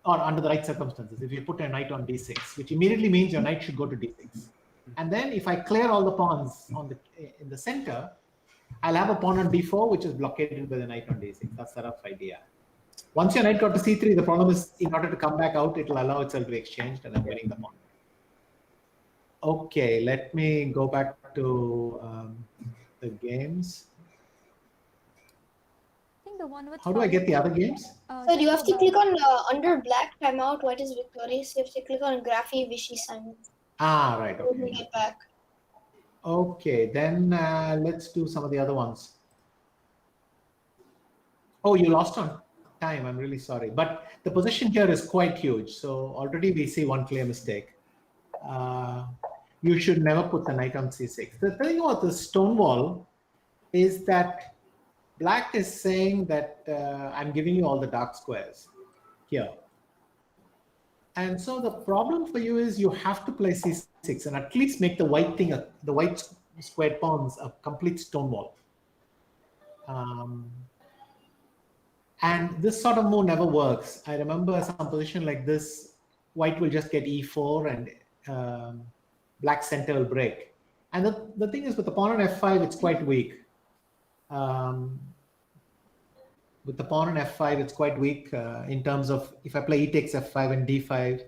S3: Or under the right circumstances, if you put a knight on d6, which immediately means your knight should go to d6. And then if I clear all the pawns in the center, I'll have a pawn on d4, which is blockaded by the knight on d6. That's the rough idea. Once your knight got to c3, the problem is in order to come back out, it'll allow itself to be exchanged, and I'm winning the pawn. Okay, let me go back to the games.
S1: I think the one with
S3: How do I get the other games?
S4: So you have to click on under black timeout, white is victorious. You have to click on Graphy, Vishy, Simon.
S3: Ah, right.
S4: When we
S3: Okay.
S4: get back.
S3: Okay, then let's do some of the other ones. Oh, you lost on time. I'm really sorry. But the position here is quite huge. So already we see one clear mistake. You should never put the knight on c6. The thing about the stone wall is that black is saying that I'm giving you all the dark squares here. And so the problem for you is you have to play c6 and at least make the white thing, the white squared pawns, a complete stone wall. And this sort of move never works. I remember some position like this, white will just get e4 and black center will break. And the thing is with the pawn on f5, it's quite weak. With the pawn on f5, it's quite weak in terms of if I play e takes f5 and d5,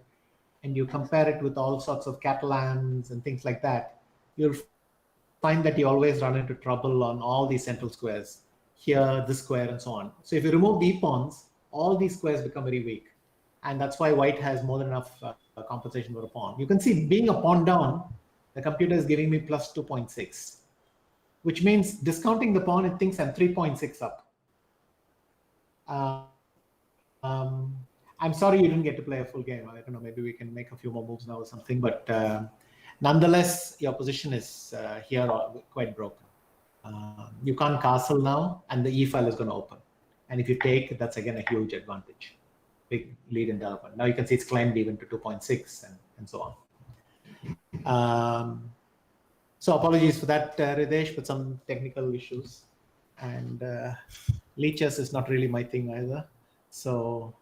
S3: and you compare it with all sorts of Catalans and things like that, you'll find that you always run into trouble on all these central squares, here, this square, and so on. So if you remove the pawns, all these squares become very weak. And that's why white has more than enough compensation for a pawn. You can see being a pawn down, the computer is giving me plus 2.6, which means discounting the pawn, it thinks I'm 3.6 up. I'm sorry you didn't get to play a full game. I don't know, maybe we can make a few more moves now or something, but nonetheless, your position is here quite broken. You can't castle now, and the e file is going to open. And if you take, that's again a huge advantage. Big lead in development. Now you can see it's climbed even to 2.6 and so on. So apologies for that, Ridesh, but some technical issues. And leeches is not really my thing either. So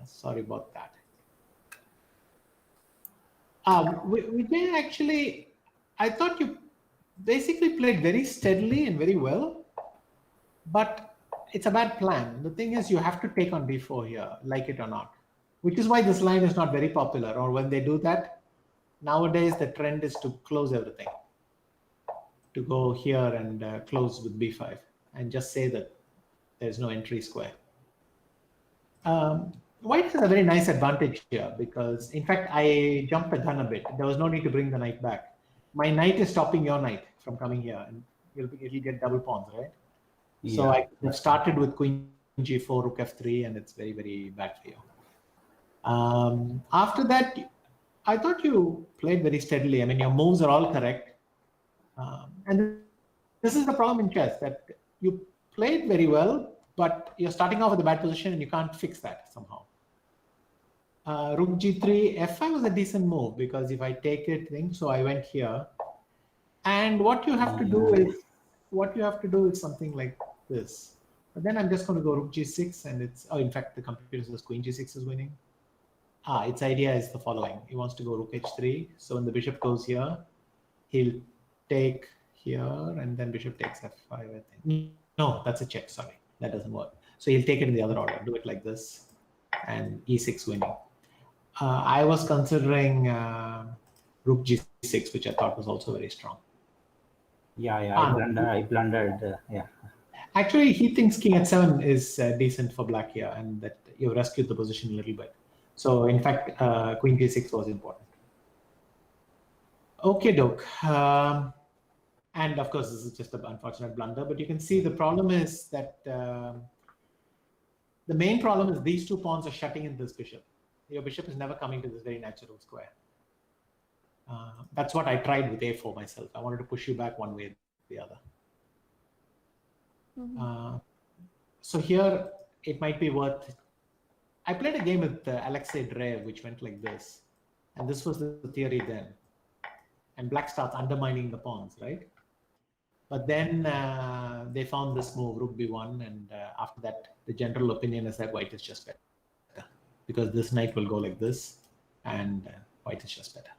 S3: sorry about that. We did actually, I thought you basically played very steadily and very well, but it's a bad plan. The thing is you have to take on d4 here, like it or not, which is why this line is not very popular. Or when they do that, nowadays the trend is to close everything, to go here and close with b5 and just say that there's no entry square. White has a very nice advantage here because, in fact, I jumped the gun a bit. There was no need to bring the knight back. My knight is stopping your knight from coming here, and it'll get double pawns, right? Yeah. So I have started with queen g4, rook f3, and it's very, very bad for you. After that, I thought you played very steadily. I mean, your moves are all correct. And this is the problem in chess, that you played very well, but you're starting off with a bad position and you can't fix that somehow. Rook g3, f5 was a decent move because if I take it, so I went here. And what you have to do is something like this. But then I'm just going to go rook g6, and it's, oh, in fact, the computer says queen g6 is winning. Its idea is the following. He wants to go rook h3. So when the bishop goes here, he'll take here, and then bishop takes f5, I think. No, that's a check, sorry. That doesn't work. So he'll take it in the other order, do it like this, and e6 winning. I was considering rook g6, which I thought was also very strong.
S7: I blundered. Yeah.
S3: Actually, he thinks king h7 is decent for black here, and that you rescued the position a little bit. So in fact, queen g6 was important. Okay, Doke. And of course, this is just an unfortunate blunder, but you can see the problem is that the main problem is these two pawns are shutting in this bishop. Your bishop is never coming to this very natural square. That's what I tried with a4 myself. I wanted to push you back one way or the other. So here, it might be worth I played a game with Alexei Drev, which went like this. And this was the theory then. And black starts undermining the pawns, right? But then they found this move, rook b1, and after that, the general opinion is that white is just better because this knight will go like this, and white is just better.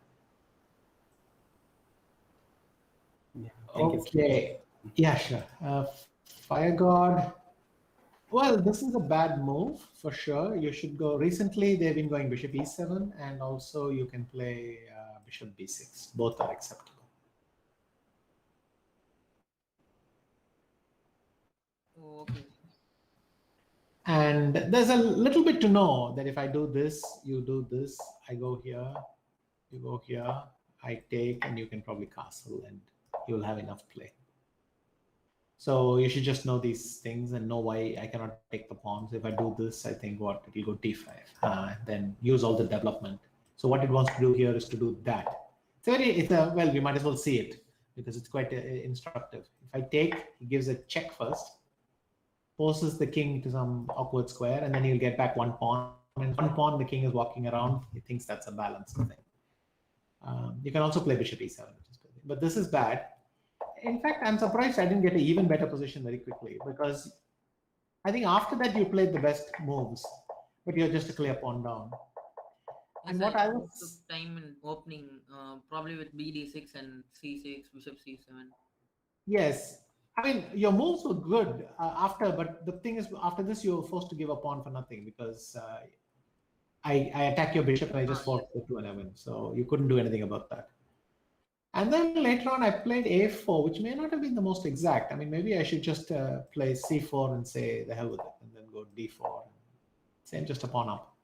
S7: Yeah, thank you.
S3: Okay, yeah, sure. Fire God. Well, this is a bad move for sure. You should go. Recently, they've been going bishop e7, and also you can play bishop b6. Both are acceptable.
S5: Okay.
S3: And there's a little bit to know that if I do this, you do this, I go here, you go here, I take, and you can probably castle, and you will have enough play. So you should just know these things and know why I cannot take the pawns. If I do this, I think what it will go d5, then use all the development. So what it wants to do here is to do that. Well, we might as well see it because it's quite instructive. If I take, he gives a check first, forces the king to some awkward square, and then he'll get back one pawn. And one pawn, the king is walking around. He thinks that's a balanced thing. You can also play bishop e7, which is good. But this is bad. In fact, I'm surprised I didn't get an even better position very quickly because I think after that you played the best moves, but you're just a clear pawn down. And what I was
S5: took time in opening, probably with bd6 and c6, bishop c7.
S3: Yes, I mean your moves were good after, but the thing is, after this you're forced to give a pawn for nothing because I attack your bishop and I just force the 2 and I win. So you couldn't do anything about that. And then later on, I played a4, which may not have been the most exact. I mean, maybe I should just play c4 and say the hell with it, and then go d4. Same, just a pawn up.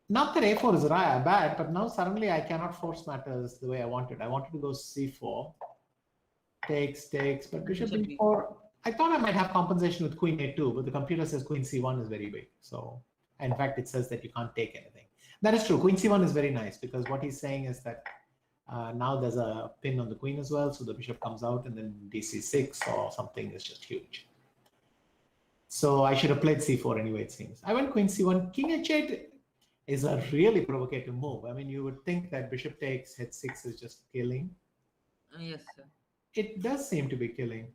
S3: Not that a4 is bad, but now suddenly I cannot force matters the way I wanted. I wanted to go c4, takes, but bishop b4. I thought I might have compensation with queen a2, but the computer says queen c1 is very big. So, in fact, it says that you can't take anything. That is true. Queen c1 is very nice because what he's saying is that now there's a pin on the queen as well, so the bishop comes out, and then dc6 or something is just huge. So I should have played c4 anyway, it seems. I went queen c1. King h8 is a really provocative move. I mean, you would think that bishop takes, h6 is just killing.
S5: Yes, sir.
S3: It does seem to be killing.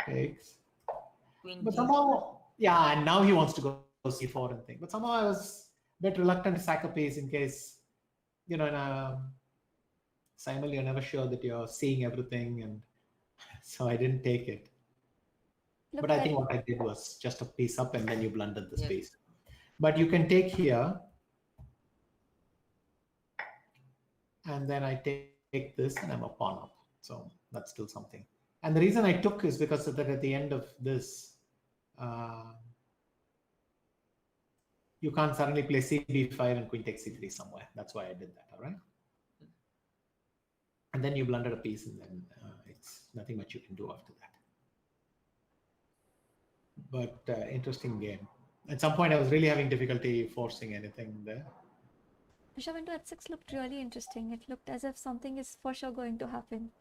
S3: Takes.
S5: Queen
S3: But
S5: G6.
S3: somehow, yeah, and now he wants to go c4 and thing. But somehow I was a bit reluctant to sack a piece in case, in a Simul, you're never sure that you're seeing everything, and so I didn't take it. But I think what I did was just a piece up, and then you blundered the space. But you can take here, and then I take this, and I'm a pawn up. So that's still something. And the reason I took is because that at the end of this, you can't suddenly play cb5 and queen takes c3 somewhere. That's why I did that. All right. And then you blundered a piece, and then it's nothing much you can do after that. But interesting game. At some point, I was really having difficulty forcing anything there.
S1: Bishop into h6 looked really interesting. It looked as if something is for sure going to happen.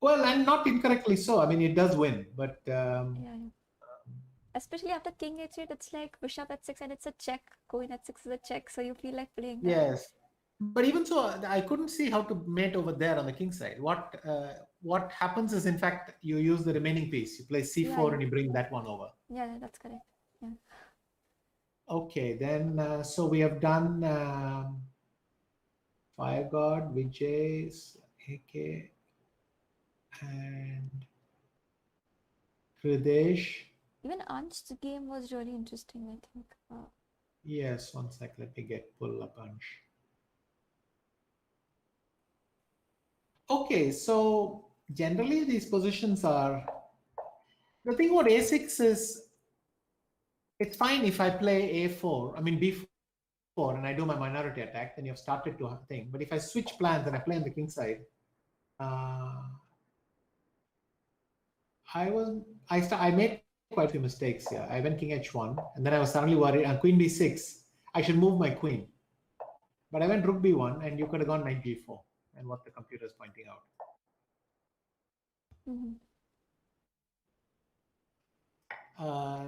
S3: Well, and not incorrectly so. I mean, it does win, but
S1: yeah. Especially after king h8, it's like bishop h6 and it's a check. Queen h6 is a check, so you feel like playing that.
S3: Yes. But even so, I couldn't see how to mate over there on the king side. What happens is, in fact, you use the remaining piece. You play c4 and you bring that one over.
S1: Yeah, that's correct. Yeah.
S3: Okay, then so we have done Fire God, Vijay's, AK, and Kridesh.
S1: Even Ansh's game was really interesting, I think.
S3: Yes, one sec. Let me pull a bunch. Okay, so generally these positions are, the thing about a6 is, it's fine if I play a4, I mean b4, and I do my minority attack, then you've started to think. But if I switch plans and I play on the king side, I made quite a few mistakes here. I went king h1, and then I was suddenly worried, and queen b6, I should move my queen. But I went rook b1, and you could have gone knight g4, and what the computer is pointing out.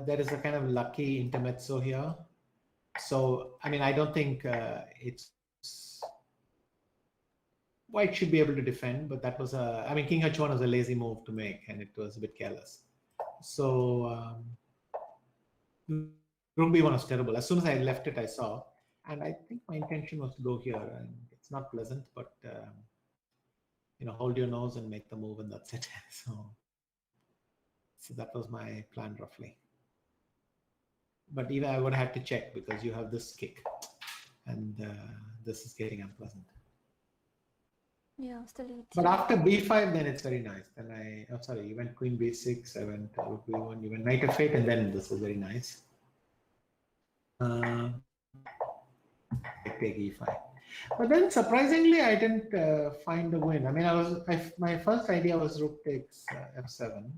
S3: There is a kind of lucky intermezzo here. So, I mean, I don't think it's white should be able to defend, but that was I mean, king h1 was a lazy move to make, and it was a bit careless. So rook b1 was terrible. As soon as I left it, I saw, and I think my intention was to go here, and it's not pleasant, but hold your nose and make the move, and that's it. So that was my plan roughly. But even I would have to check because you have this kick, and this is getting unpleasant.
S1: Yeah, still e3.
S3: But after b5, then it's very nice. Then you went queen b6, I went rook b1, you went knight f8, and then this is very nice. I take e5. But then surprisingly, I didn't find a win. I mean, my first idea was rook takes f7.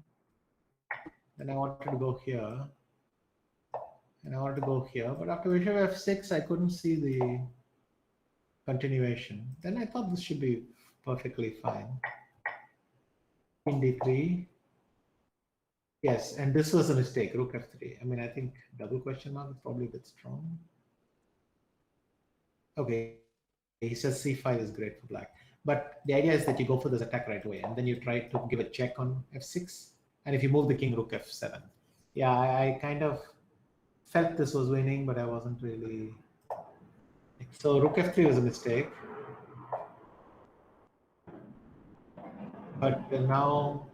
S3: Then I wanted to go here. And I wanted to go here. But after bishop f6, I couldn't see the continuation. Then I thought this should be perfectly fine. Queen d3. Yes, and this was a mistake, rook f3. I mean, I think double question mark is probably a bit strong. Okay, he says c5 is great for black. But the idea is that you go for this attack right away, and then you try to give a check on f6. And if you move the king, rook f7. Yeah, I kind of felt this was winning, but I wasn't really. So rook f3 was a mistake. But now,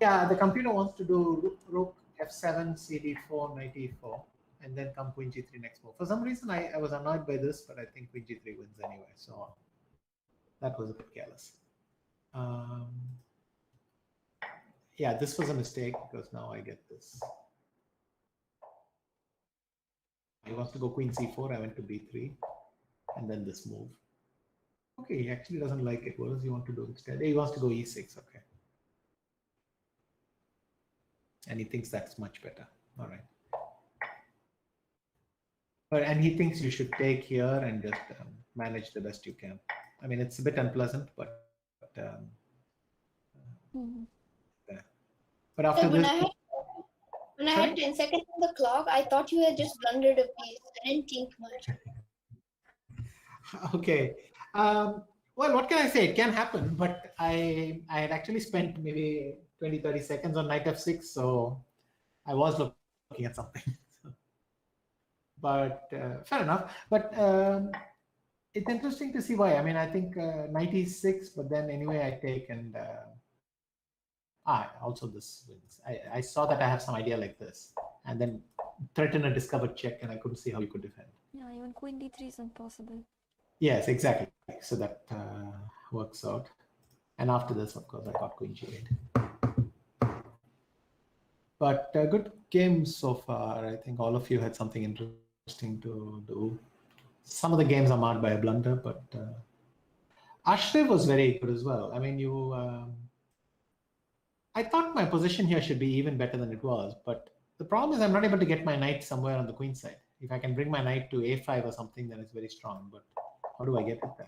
S3: yeah, the computer wants to do rook f7, cd4, knight e4, and then come queen g3 next move. For some reason, I was annoyed by this, but I think queen g3 wins anyway. So that was a bit careless. Yeah, this was a mistake because now I get this. He wants to go queen c4. I went to b3, and then this move. Okay, he actually doesn't like it. What does he want to do instead? He wants to go e6. Okay. And he thinks that's much better. All right. And he thinks you should take here and just manage the best you can. I mean, it's a bit unpleasant, but but after
S4: So
S3: this,
S4: when I had 10 seconds on the clock, I thought you had just blundered a piece. I didn't think much.
S3: Okay. Well, what can I say? It can happen, but I had actually spent maybe 20, 30 seconds on knight f6, so I was looking at something. But fair enough. But it's interesting to see why. I mean, I think knight e6, but then anyway I take and also this wins. I saw that I have some idea like this, and then threaten a discovered check, and I couldn't see how you could defend.
S1: Yeah, even queen d3 is impossible.
S3: Yes, exactly. So that works out. And after this, of course, I got queen g8. But good game so far. I think all of you had something interesting to do. Some of the games are marred by a blunder, but Ashray was very good as well. I mean, I thought my position here should be even better than it was, but the problem is I'm not able to get my knight somewhere on the queen side. If I can bring my knight to a5 or something, then it's very strong, but how do I get it there?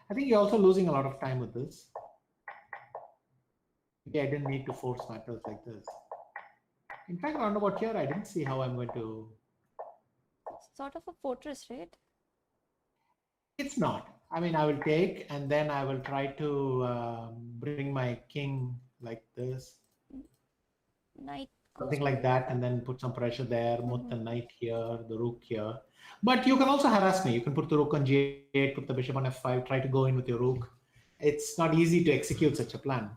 S3: I think you're also losing a lot of time with this. Maybe I didn't need to force matters like this. In fact, around about here, I didn't see how I'm going to.
S1: Sort of a fortress, right?
S3: It's not. I mean, I will take, and then I will try to bring my king like this.
S1: Knight.
S3: Something like that, and then put some pressure there, put the knight here, the rook here. But you can also harass me. You can put the rook on g8, put the bishop on f5, try to go in with your rook. It's not easy to execute such a plan.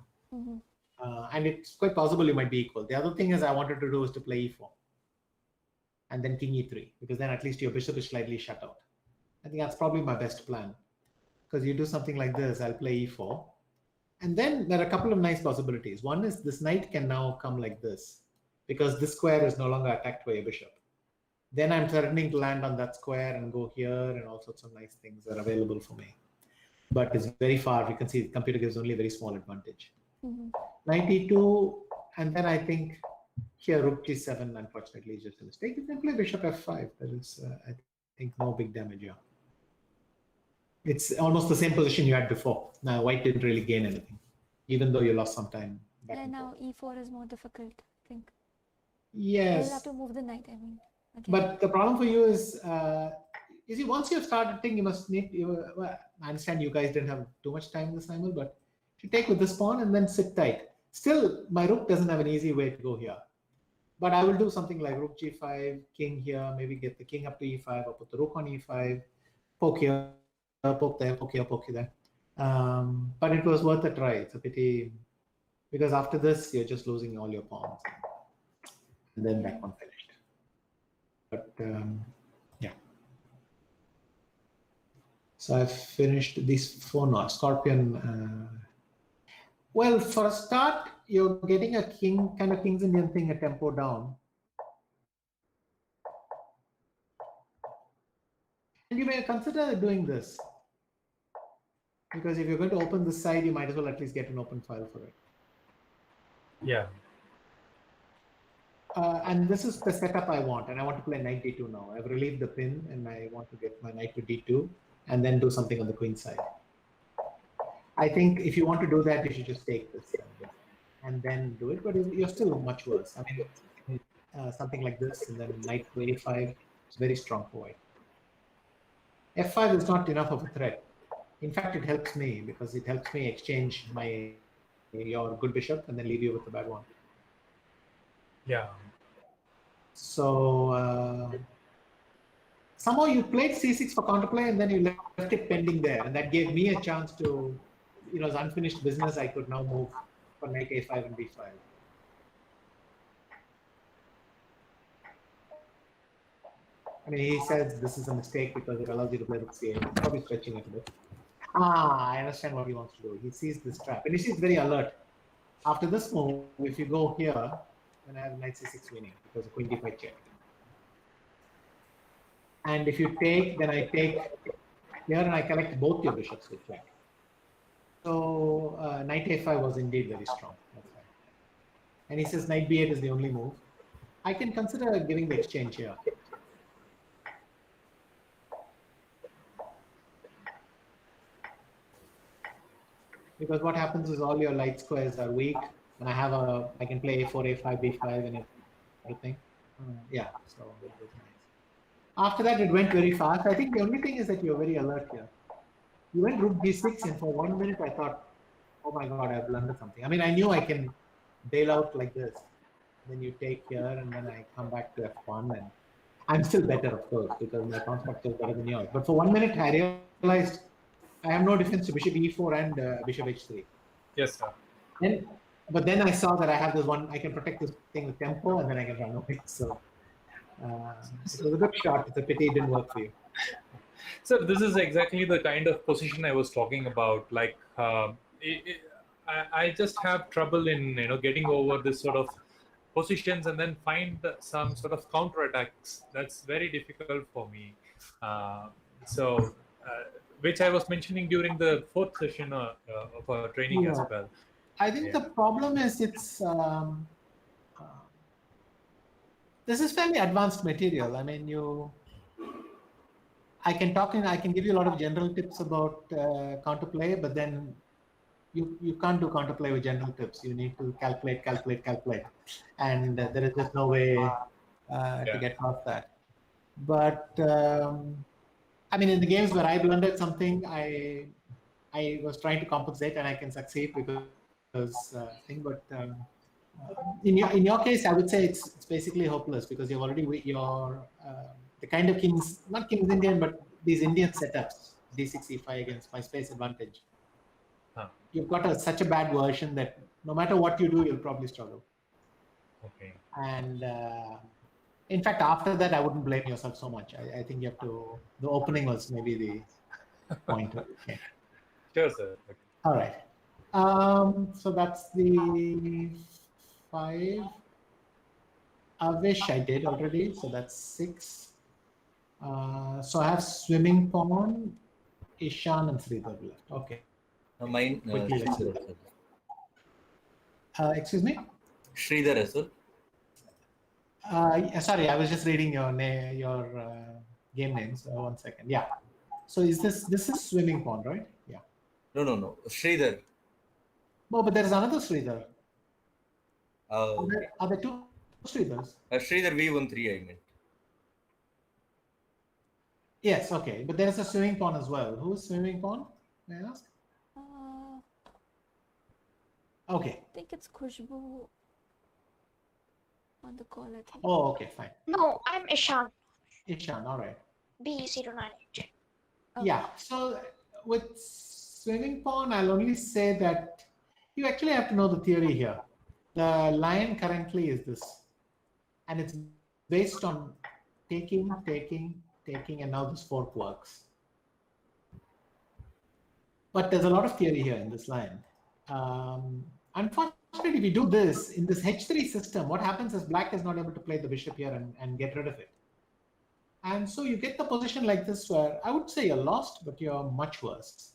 S3: And it's quite possible you might be equal. The other thing is I wanted to do is to play e4. And then king e3, because then at least your bishop is slightly shut out. I think that's probably my best plan. Because you do something like this, I'll play e4. And then there are a couple of nice possibilities. One is this knight can now come like this, because this square is no longer attacked by a bishop. Then I'm threatening to land on that square and go here, and all sorts of nice things are available for me. But it's very far. You can see the computer gives only a very small advantage. Knight e2, and then I think here rook g7, unfortunately, is just a mistake. You can play bishop f5. There is, I think, no big damage here. It's almost the same position you had before. Now, white didn't really gain anything, even though you lost some time back
S1: And
S3: and
S1: now
S3: forth.
S1: e4 is more difficult, I think. You'll have
S3: Yes,
S1: to move the knight, I mean. Again.
S3: but the problem for you is, you see, once you've started thing, you must need. Well, I understand you guys didn't have too much time this time, but you take with this pawn and then sit tight. Still, my rook doesn't have an easy way to go here. But I will do something like rook g5, king here, maybe get the king up to e5, or put the rook on e5, poke here, poke there, poke here, poke there. But it was worth a try. It's a pity, because after this, you're just losing all your pawns. And then that one finished. But yeah. So I've finished these 4 knots. Scorpion. Well, for a start, you're getting a king, kind of King's Indian thing, a tempo down. And you may consider doing this. Because if you're going to open this side, you might as well at least get an open file for it.
S8: Yeah.
S3: And this is the setup I want. And I want to play knight d2 now. I've relieved the pin and I want to get my knight to d2 and then do something on the queen side. I think if you want to do that, you should just take this and then do it. But you're still much worse. I mean, something like this and then knight to a5 is very strong for white. f5 is not enough of a threat. In fact, it helps me because it helps me exchange your good bishop and then leave you with the bad one.
S8: Yeah.
S3: So somehow you played c6 for counterplay and then you left it pending there, and that gave me a chance to, as unfinished business, I could now move for knight a5 and b5. I mean, he says this is a mistake because it allows you to play rook c8. Probably stretching it a bit. I understand what he wants to do. He sees this trap, and he sees very alert. After this move, if you go here, then I have knight c6 winning because the queen d5 check. And if you take, then I take here and I collect both your bishops with check. So knight a5 was indeed very strong. That's right. And he says knight b8 is the only move. I can consider giving the exchange here. Because what happens is all your light squares are weak, and I can play a4, a5, b5, and everything. Yeah, so it was nice. After that, it went very fast. I think the only thing is that you're very alert here. You went rook d6, and for 1 minute, I thought, oh my god, I've blundered something. I mean, I knew I can bail out like this. Then you take here, and then I come back to f1, and I'm still better, of course, because my pawn structure is better than yours. But for 1 minute, I realized I have no defense to bishop e4 and bishop h3.
S8: Yes, sir.
S3: But then I saw that I have this one, I can protect this thing with tempo, and then I can run away. So it was a good shot. It's a pity it didn't work for you.
S8: So this is exactly the kind of position I was talking about. Like, I just have trouble in getting over this sort of positions and then find some sort of counterattacks. That's very difficult for me. Which I was mentioning during the 4th session of our training as well.
S3: I think the problem is this is fairly advanced material. I mean, I can give you a lot of general tips about counterplay, but then you can't do counterplay with general tips. You need to calculate, and there is just no way to get past that. But I mean, in the games where I blundered something, I was trying to compensate, and I can succeed because thing. But in your case, I would say it's basically hopeless because you've already the kind of kings, not King's Indian, but these Indian setups, d6, e5 against my space advantage. You've got such a bad version that no matter what you do, you'll probably struggle.
S8: Okay.
S3: And in fact, after that, I wouldn't blame yourself so much. I think you have to. The opening was maybe the point. Okay.
S8: Sure, sir. Okay.
S3: All right. So that's the 5. Avish I did already, so that's 6. So I have swimming pawn, Ishan and Sridhar left. Okay.
S9: Mine.
S3: Excuse me?
S9: Sridhar as well.
S3: Sorry, I was just reading your game names. 1 second. Yeah. So this is swimming pawn, right? Yeah.
S9: No. Sridhar.
S3: Oh, but there is another Sridhar.
S9: Oh,
S3: Are there two Sridhars?
S9: Sridhar V13, I meant.
S3: Yes, okay. But there's a swimming pawn as well. Who's swimming pawn? May I ask?
S1: Uh,
S3: Okay.
S1: I think it's Khushbu on the call, I think.
S3: Oh, okay, fine.
S2: No, I'm Ishan.
S3: Ishan, all right.
S2: B098.
S1: Okay.
S3: Yeah. So with swimming pawn, I'll only say that you actually have to know the theory here. The line currently is this, and it's based on taking, and now this fork works. But there's a lot of theory here in this line. Unfortunately, if we do this in this H3 system, what happens is black is not able to play the bishop here and get rid of it. And so you get the position like this where I would say you're lost, but you're much worse.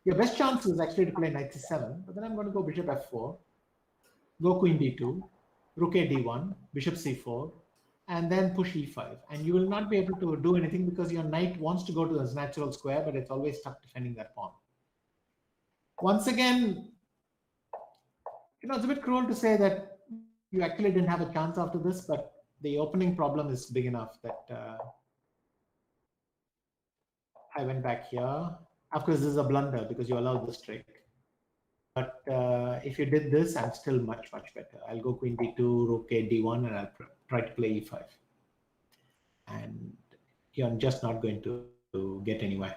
S3: Your best chance is actually to play knight c7, but then I'm going to go bishop f4, go queen d2, rook a d1, bishop c4, and then push e5. And you will not be able to do anything because your knight wants to go to this natural square, but it's always stuck defending that pawn. Once again, it's a bit cruel to say that you actually didn't have a chance after this, but the opening problem is big enough that I went back here. Of course, this is a blunder because you allowed this trick. But if you did this, I'm still much, much better. I'll go queen d2, rook a d1, and I'll try to play e5. And you're just not going to get anywhere.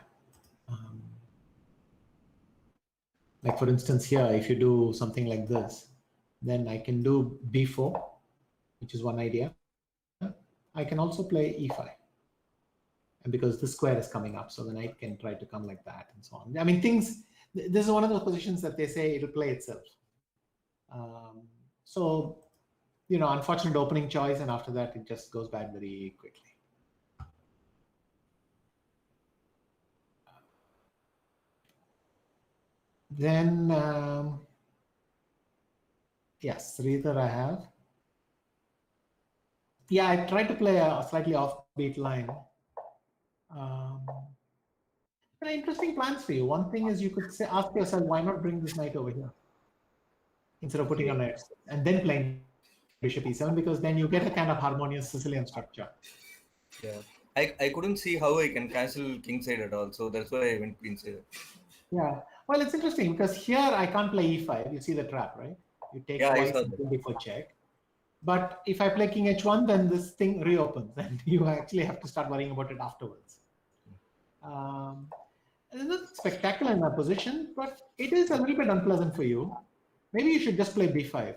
S3: Like for instance here, if you do something like this, then I can do b4, which is one idea. I can also play e5. And because this square is coming up, so the knight can try to come like that and so on. I mean, this is one of those positions that they say it'll play itself. So, unfortunate opening choice, and after that, it just goes bad very quickly. Then, yes, Sridhar I have. Yeah, I tried to play a slightly offbeat line. Interesting plans for you. One thing is you could ask yourself, why not bring this knight over here instead of putting on it and then playing bishop e7, because then you get a kind of harmonious Sicilian structure.
S9: Yeah, I couldn't see how I can cancel kingside at all, so that's why I went queenside.
S3: Yeah, well, it's interesting because here I can't play e5. You see the trap, right? You take twice before check. But if I play king h1, then this thing reopens, and you actually have to start worrying about it afterwards. It's not spectacular in my position, but it is a little bit unpleasant for you. Maybe you should just play b5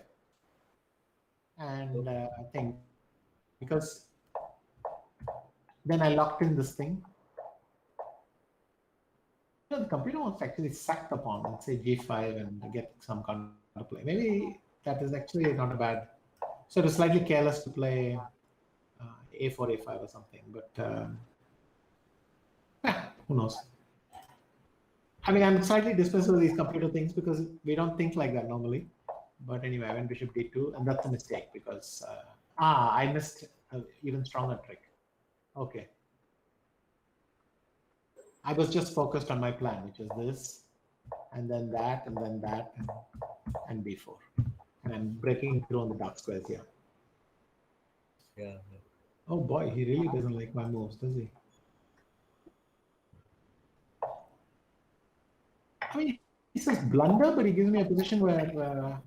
S3: and I think, because then I locked in this thing. The computer wants to actually sack the pawn and say g5 and get some counterplay. Maybe that is actually not a bad. So it was slightly careless to play a4, a5 or something, but who knows? I mean, I'm slightly dismissive of these computer things because we don't think like that normally. But anyway, I went bishop d2, and that's a mistake because I missed an even stronger trick. Okay. I was just focused on my plan, which is this, and then that, and b4. And I'm breaking through on the dark squares here.
S9: Yeah.
S3: Oh boy, he really doesn't like my moves, does he? I mean, he says blunder, but he gives me a position where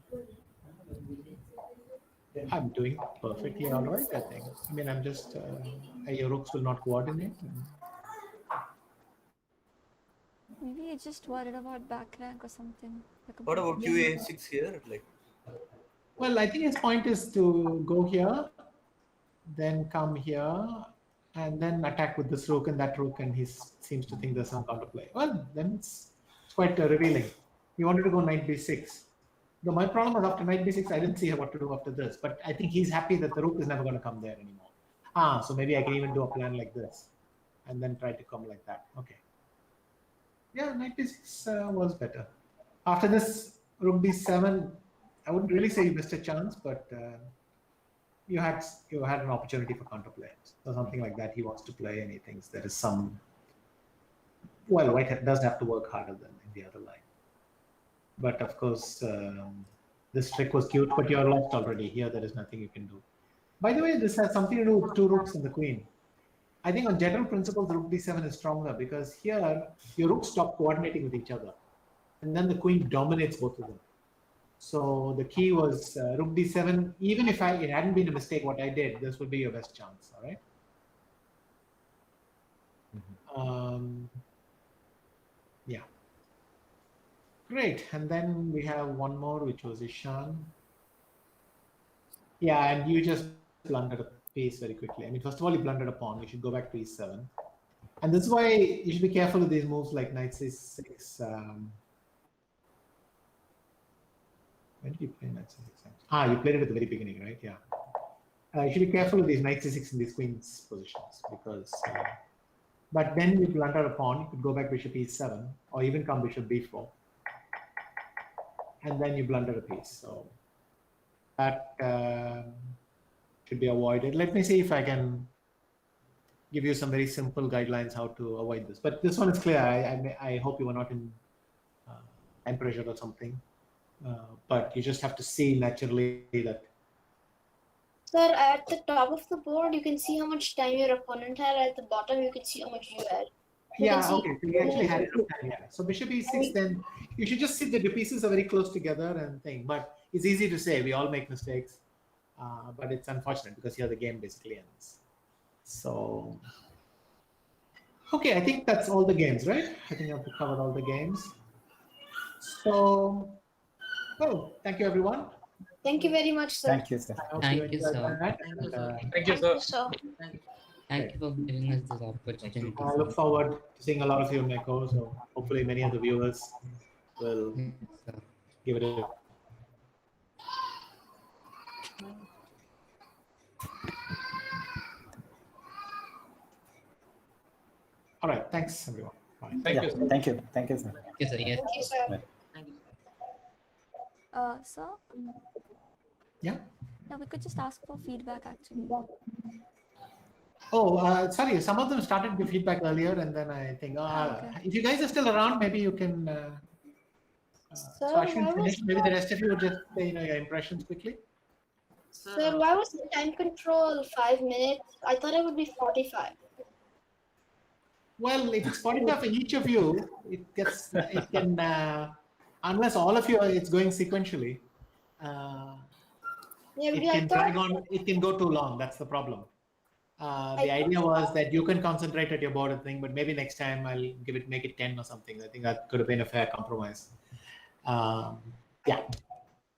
S3: I'm doing perfectly all right, I think. I mean, I'm just, your rooks will not coordinate.
S1: Maybe you're just worried about back rank or something.
S9: What about qa6 here?
S3: Well, I think his point is to go here, then come here, and then attack with this rook and that rook, and he seems to think there's some counterplay. Well, then it's quite revealing. He wanted to go knight b6. Though my problem was after knight b6, I didn't see what to do after this. But I think he's happy that the rook is never going to come there anymore. So maybe I can even do a plan like this, and then try to come like that. Okay. Yeah, knight b6 was better. After this, rook b7, I wouldn't really say you missed a chance, but you had an opportunity for counterplay. So something like that he wants to play, and he thinks there is some. Well, white does have to work harder than in the other line. But of course, This trick was cute, but you're lost already. Here, there is nothing you can do. By the way, this has something to do with two rooks and the queen. I think on general principles, rook d7 is stronger because here your rooks stop coordinating with each other, and then the queen dominates both of them. So the key was rook d7. Even if it hadn't been a mistake, what I did, this would be your best chance. All right. Yeah. Great. And then we have one more, which was Ishan. Yeah, and you just blundered a piece very quickly. I mean, first of all, you blundered a pawn. You should go back to e7. And this is why you should be careful with these moves like knight c6. When did you play knight c6? You played it at the very beginning, right? Yeah. You should be careful with these knight c6 and these queen's positions because. But then you blunder a pawn. You could go back bishop e7 or even come bishop b4, and then you blunder a piece. So that should be avoided. Let me see if I can give you some very simple guidelines how to avoid this. But this one is clear. I hope you were not in time pressure or something. But you just have to see naturally that.
S4: Sir, at the top of the board, you can see how much time your opponent had. At the bottom, you can see how much you had.
S3: Yeah, okay. So you actually had enough time, yeah. So bishop e6, then you should just see that the pieces are very close together and thing. But it's easy to say. We all make mistakes. But it's unfortunate because here the game basically ends. So, okay, I think that's all the games, right? I think I've covered all the games. So, thank you, everyone.
S4: Thank you very much, sir.
S7: Thank you, sir.
S5: Thank you, sir.
S8: Thank you, sir.
S5: Thank you for giving us this opportunity.
S3: I look forward to seeing a lot of you in my course. So hopefully many of the viewers will give it a. All right. Thanks, everyone. Bye.
S8: Thank you, sir.
S7: Thank you. Thank you, sir.
S5: Yes, sir. Yes.
S4: Thank you, sir.
S7: Bye.
S1: Sir,
S3: Yeah.
S1: now we could just ask for feedback actually.
S3: Oh, sorry. Some of them started the feedback earlier, and then I think
S1: Okay.
S3: if you guys are still around, maybe you can. So
S4: Sir,
S3: I should
S4: why
S3: finish.
S4: was
S3: Maybe the rest of you would just say, your impressions quickly.
S4: Sir, why was the time control 5 minutes? I thought it would be 45.
S3: Well, if it's 45 for each of you, it can, unless all of you, it's going sequentially.
S4: Yeah,
S3: It
S4: but I
S3: can drag
S4: thought
S3: on. It can go too long. That's the problem. The idea was that you can concentrate at your board and thing, but maybe next time I'll make it 10 or something. I think that could have been a fair compromise. Yeah.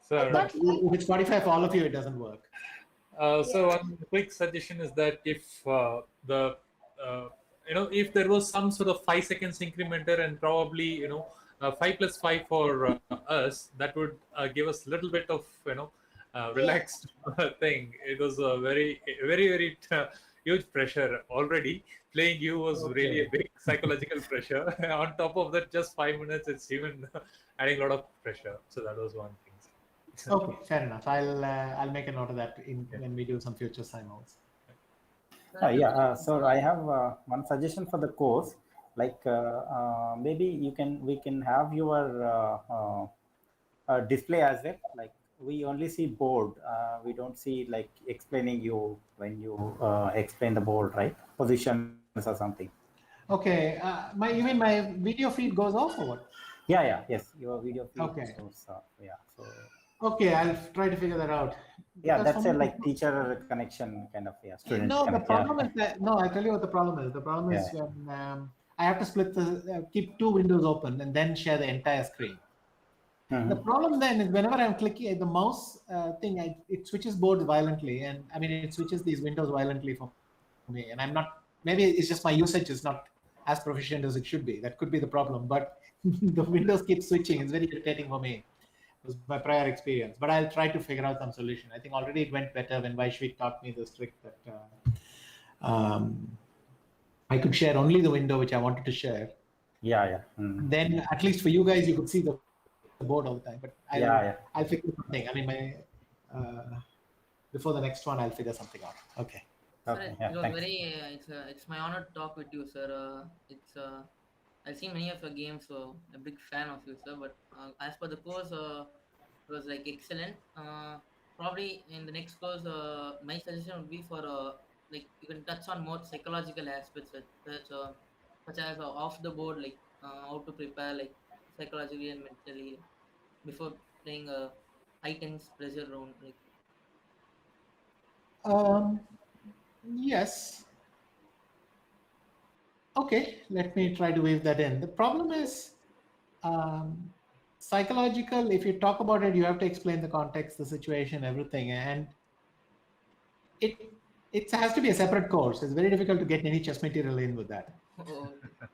S8: Sir,
S3: But if it's 45 for all of you, it doesn't work.
S8: so one quick suggestion is that if if there was some sort of 5 seconds incrementer and probably 5 plus 5 for us, that would give us a little bit of relaxed thing. It was a very very huge pressure already. Playing you was really a big psychological pressure. On top of that, just 5 minutes, it's even adding a lot of pressure. So that was one thing.
S3: Okay, fair enough. I'll make a note of that when we do some future sign-offs.
S7: So I have one suggestion for the course. Like maybe we can have your display as well. Like we only see board. We don't see like explaining you when you explain the board, right? Positions or something.
S3: Okay. You mean my video feed goes off or what?
S7: Yes. Your video feed
S3: Okay.
S7: goes off. So.
S3: Okay, I'll try to figure that out.
S7: Yeah,
S3: Because
S7: that's a like teacher connection kind of student.
S3: No, the
S7: connection.
S3: problem is that I'll tell you what the problem is. The problem is when I have to split keep two windows open and then share the entire screen.
S7: Mhm.
S3: The problem then is whenever I'm clicking the mouse thing, it switches boards violently, and I mean it switches these windows violently for me. And I'm not. Maybe it's just my usage is not as proficient as it should be. That could be the problem. But the windows keep switching. It's very irritating for me. It was my prior experience, but I'll try to figure out some solution. I think already it went better when Vaishvi taught me this trick that I could share only the window which I wanted to share.
S7: Yeah. Mm.
S3: Then at least for you guys, you could see the board all the time. But I'll figure something. I mean, before the next one, I'll figure something out. Okay.
S7: Okay.
S10: Sir, it was
S7: Thanks.
S10: very. It's my honor to talk with you, sir. I've seen many of your games, so a big fan of you, sir. But as per the course, it was like excellent. Probably in the next course, my suggestion would be for like you can touch on more psychological aspects such as off the board, like how to prepare like psychologically and mentally before playing a high tense pressure round. Like
S3: Um, yes. Okay, let me try to weave that in. The problem is um, psychological. If you talk about it, you have to explain the context, the situation, everything, and it it has to be a separate course. It's very difficult to get any chess material in with that.
S10: oh,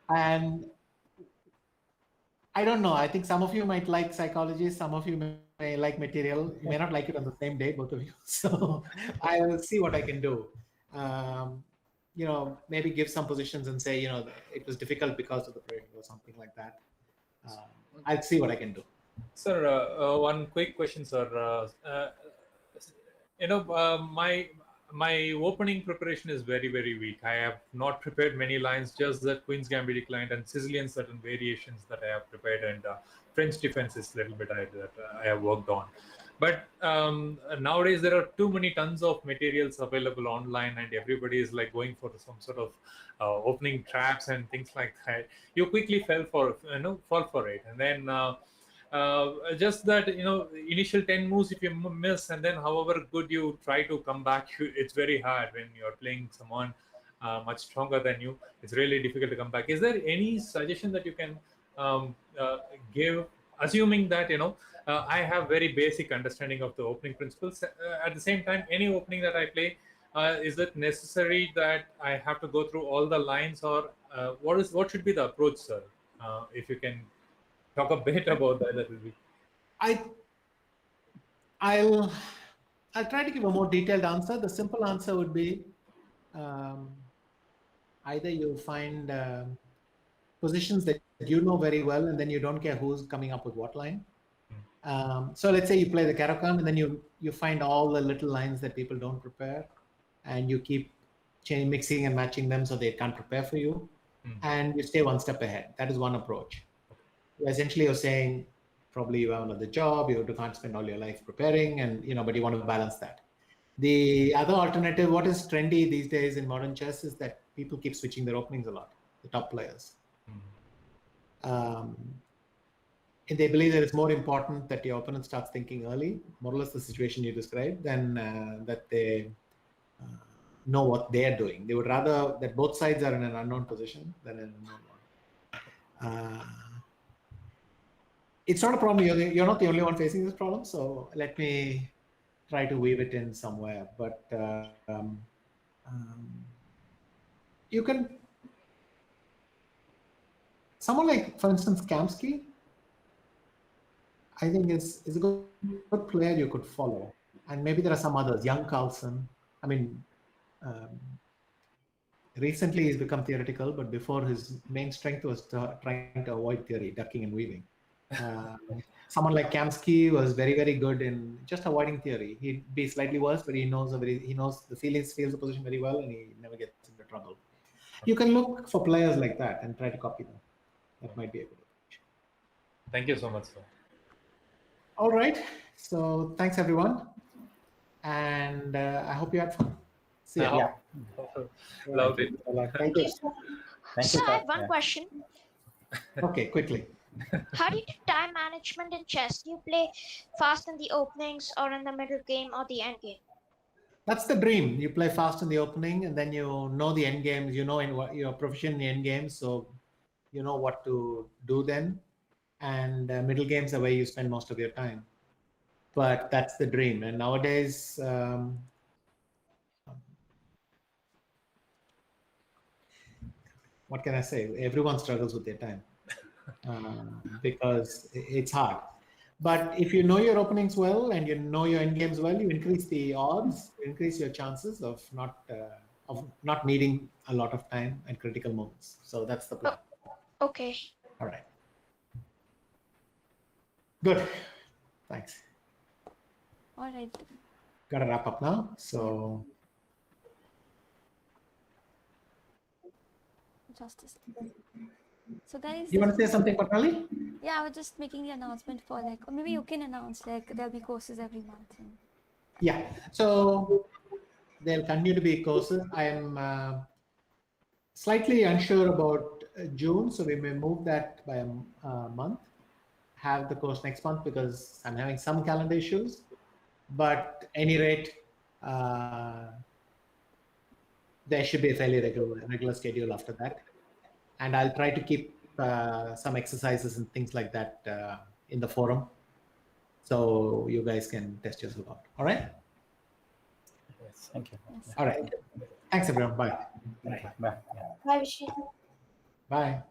S3: And I don't know. I think some of you might like psychology, some of you may like material. You may not like it on the same day, both of you. So I will see what I can do. Um, maybe give some positions and say, it was difficult because of the pressure or something like that. I'll see what I can do.
S8: Sir, one quick question, sir. My opening preparation is very, very weak. I have not prepared many lines, just the Queen's Gambit declined and Sicilian certain variations that I have prepared, and French defense is a little bit that I have worked on. But nowadays there are too many tons of materials available online, and everybody is like going for some sort of opening traps and things like that. You quickly fall for it, and then. Just that initial 10 moves, if you miss, and then however good you try to come back, it's very hard when you're playing someone much stronger than you. It's really difficult to come back. Is there any suggestion that you can give, assuming that I have very basic understanding of the opening principles? At the same time, any opening that I play, is it necessary that I have to go through all the lines, or what should be the approach, sir? If you can talk a bit about that, that will be.
S3: I'll try to give a more detailed answer. The simple answer would be either you find positions that you know very well, and then you don't care who's coming up with what line. So let's say you play the Caro-Kann, and then you find all the little lines that people don't prepare, and you keep mixing and matching them so they can't prepare for you, and you stay one step ahead. That is one approach. Essentially, you're saying probably you have another job, you can't spend all your life preparing, and but you want to balance that. The other alternative, what is trendy these days in modern chess, is that people keep switching their openings a lot, the top players. And they believe that it's more important that your opponent starts thinking early, more or less the situation you described, than that they know what they're doing. They would rather that both sides are in an unknown position than in an unknown one. It's not a problem. You're not the only one facing this problem. So let me try to weave it in somewhere. But you can, someone like, for instance, Kamsky, I think is a good player you could follow. And maybe there are some others, young Carlson. I mean, recently he's become theoretical, but before his main strength was trying to avoid theory, ducking and weaving. Someone like Kamsky was very, very good in just avoiding theory. He'd be slightly worse, but he knows the feels the position very well, and he never gets into trouble. You can look for players like that and try to copy them. That might be a good approach.
S8: Thank you so much, sir.
S3: All right. So thanks, everyone. And I hope you had fun. See you.
S8: Yeah. Loved it.
S3: Thank you.
S2: So I have one question.
S3: Okay, quickly.
S2: How do you do time management in chess? Do you play fast in the openings or in the middle game or the end game?
S3: That's the dream. You play fast in the opening, and then you know the end games. You know you're proficient in the end games, so you know what to do then. And middle games are where you spend most of your time. But that's the dream. And nowadays, what can I say? Everyone struggles with their time because it's hard. But if you know your openings well and you know your end games well, you increase the odds, you increase your chances of not needing a lot of time at critical moments. So that's the plan.
S2: Okay.
S3: All right. Good. Thanks.
S1: All right.
S3: Got to wrap up now. So
S1: Just a second. So guys,
S3: You want to say something, Patali?
S1: yeah, I was just making the announcement for like, or maybe you can announce like there'll be courses every month. And...
S3: Yeah. So there'll continue to be courses. I am slightly unsure about June, so we may move that by a month. Have the course next month because I'm having some calendar issues. But at any rate, there should be a fairly regular schedule after that. And I'll try to keep some exercises and things like that in the forum, so you guys can test yourself out. All right.
S7: Yes, thank you.
S1: Yes.
S3: All right. Thanks, everyone. Bye.
S7: Bye. Yeah.
S4: Bye, Vishy.
S3: Bye.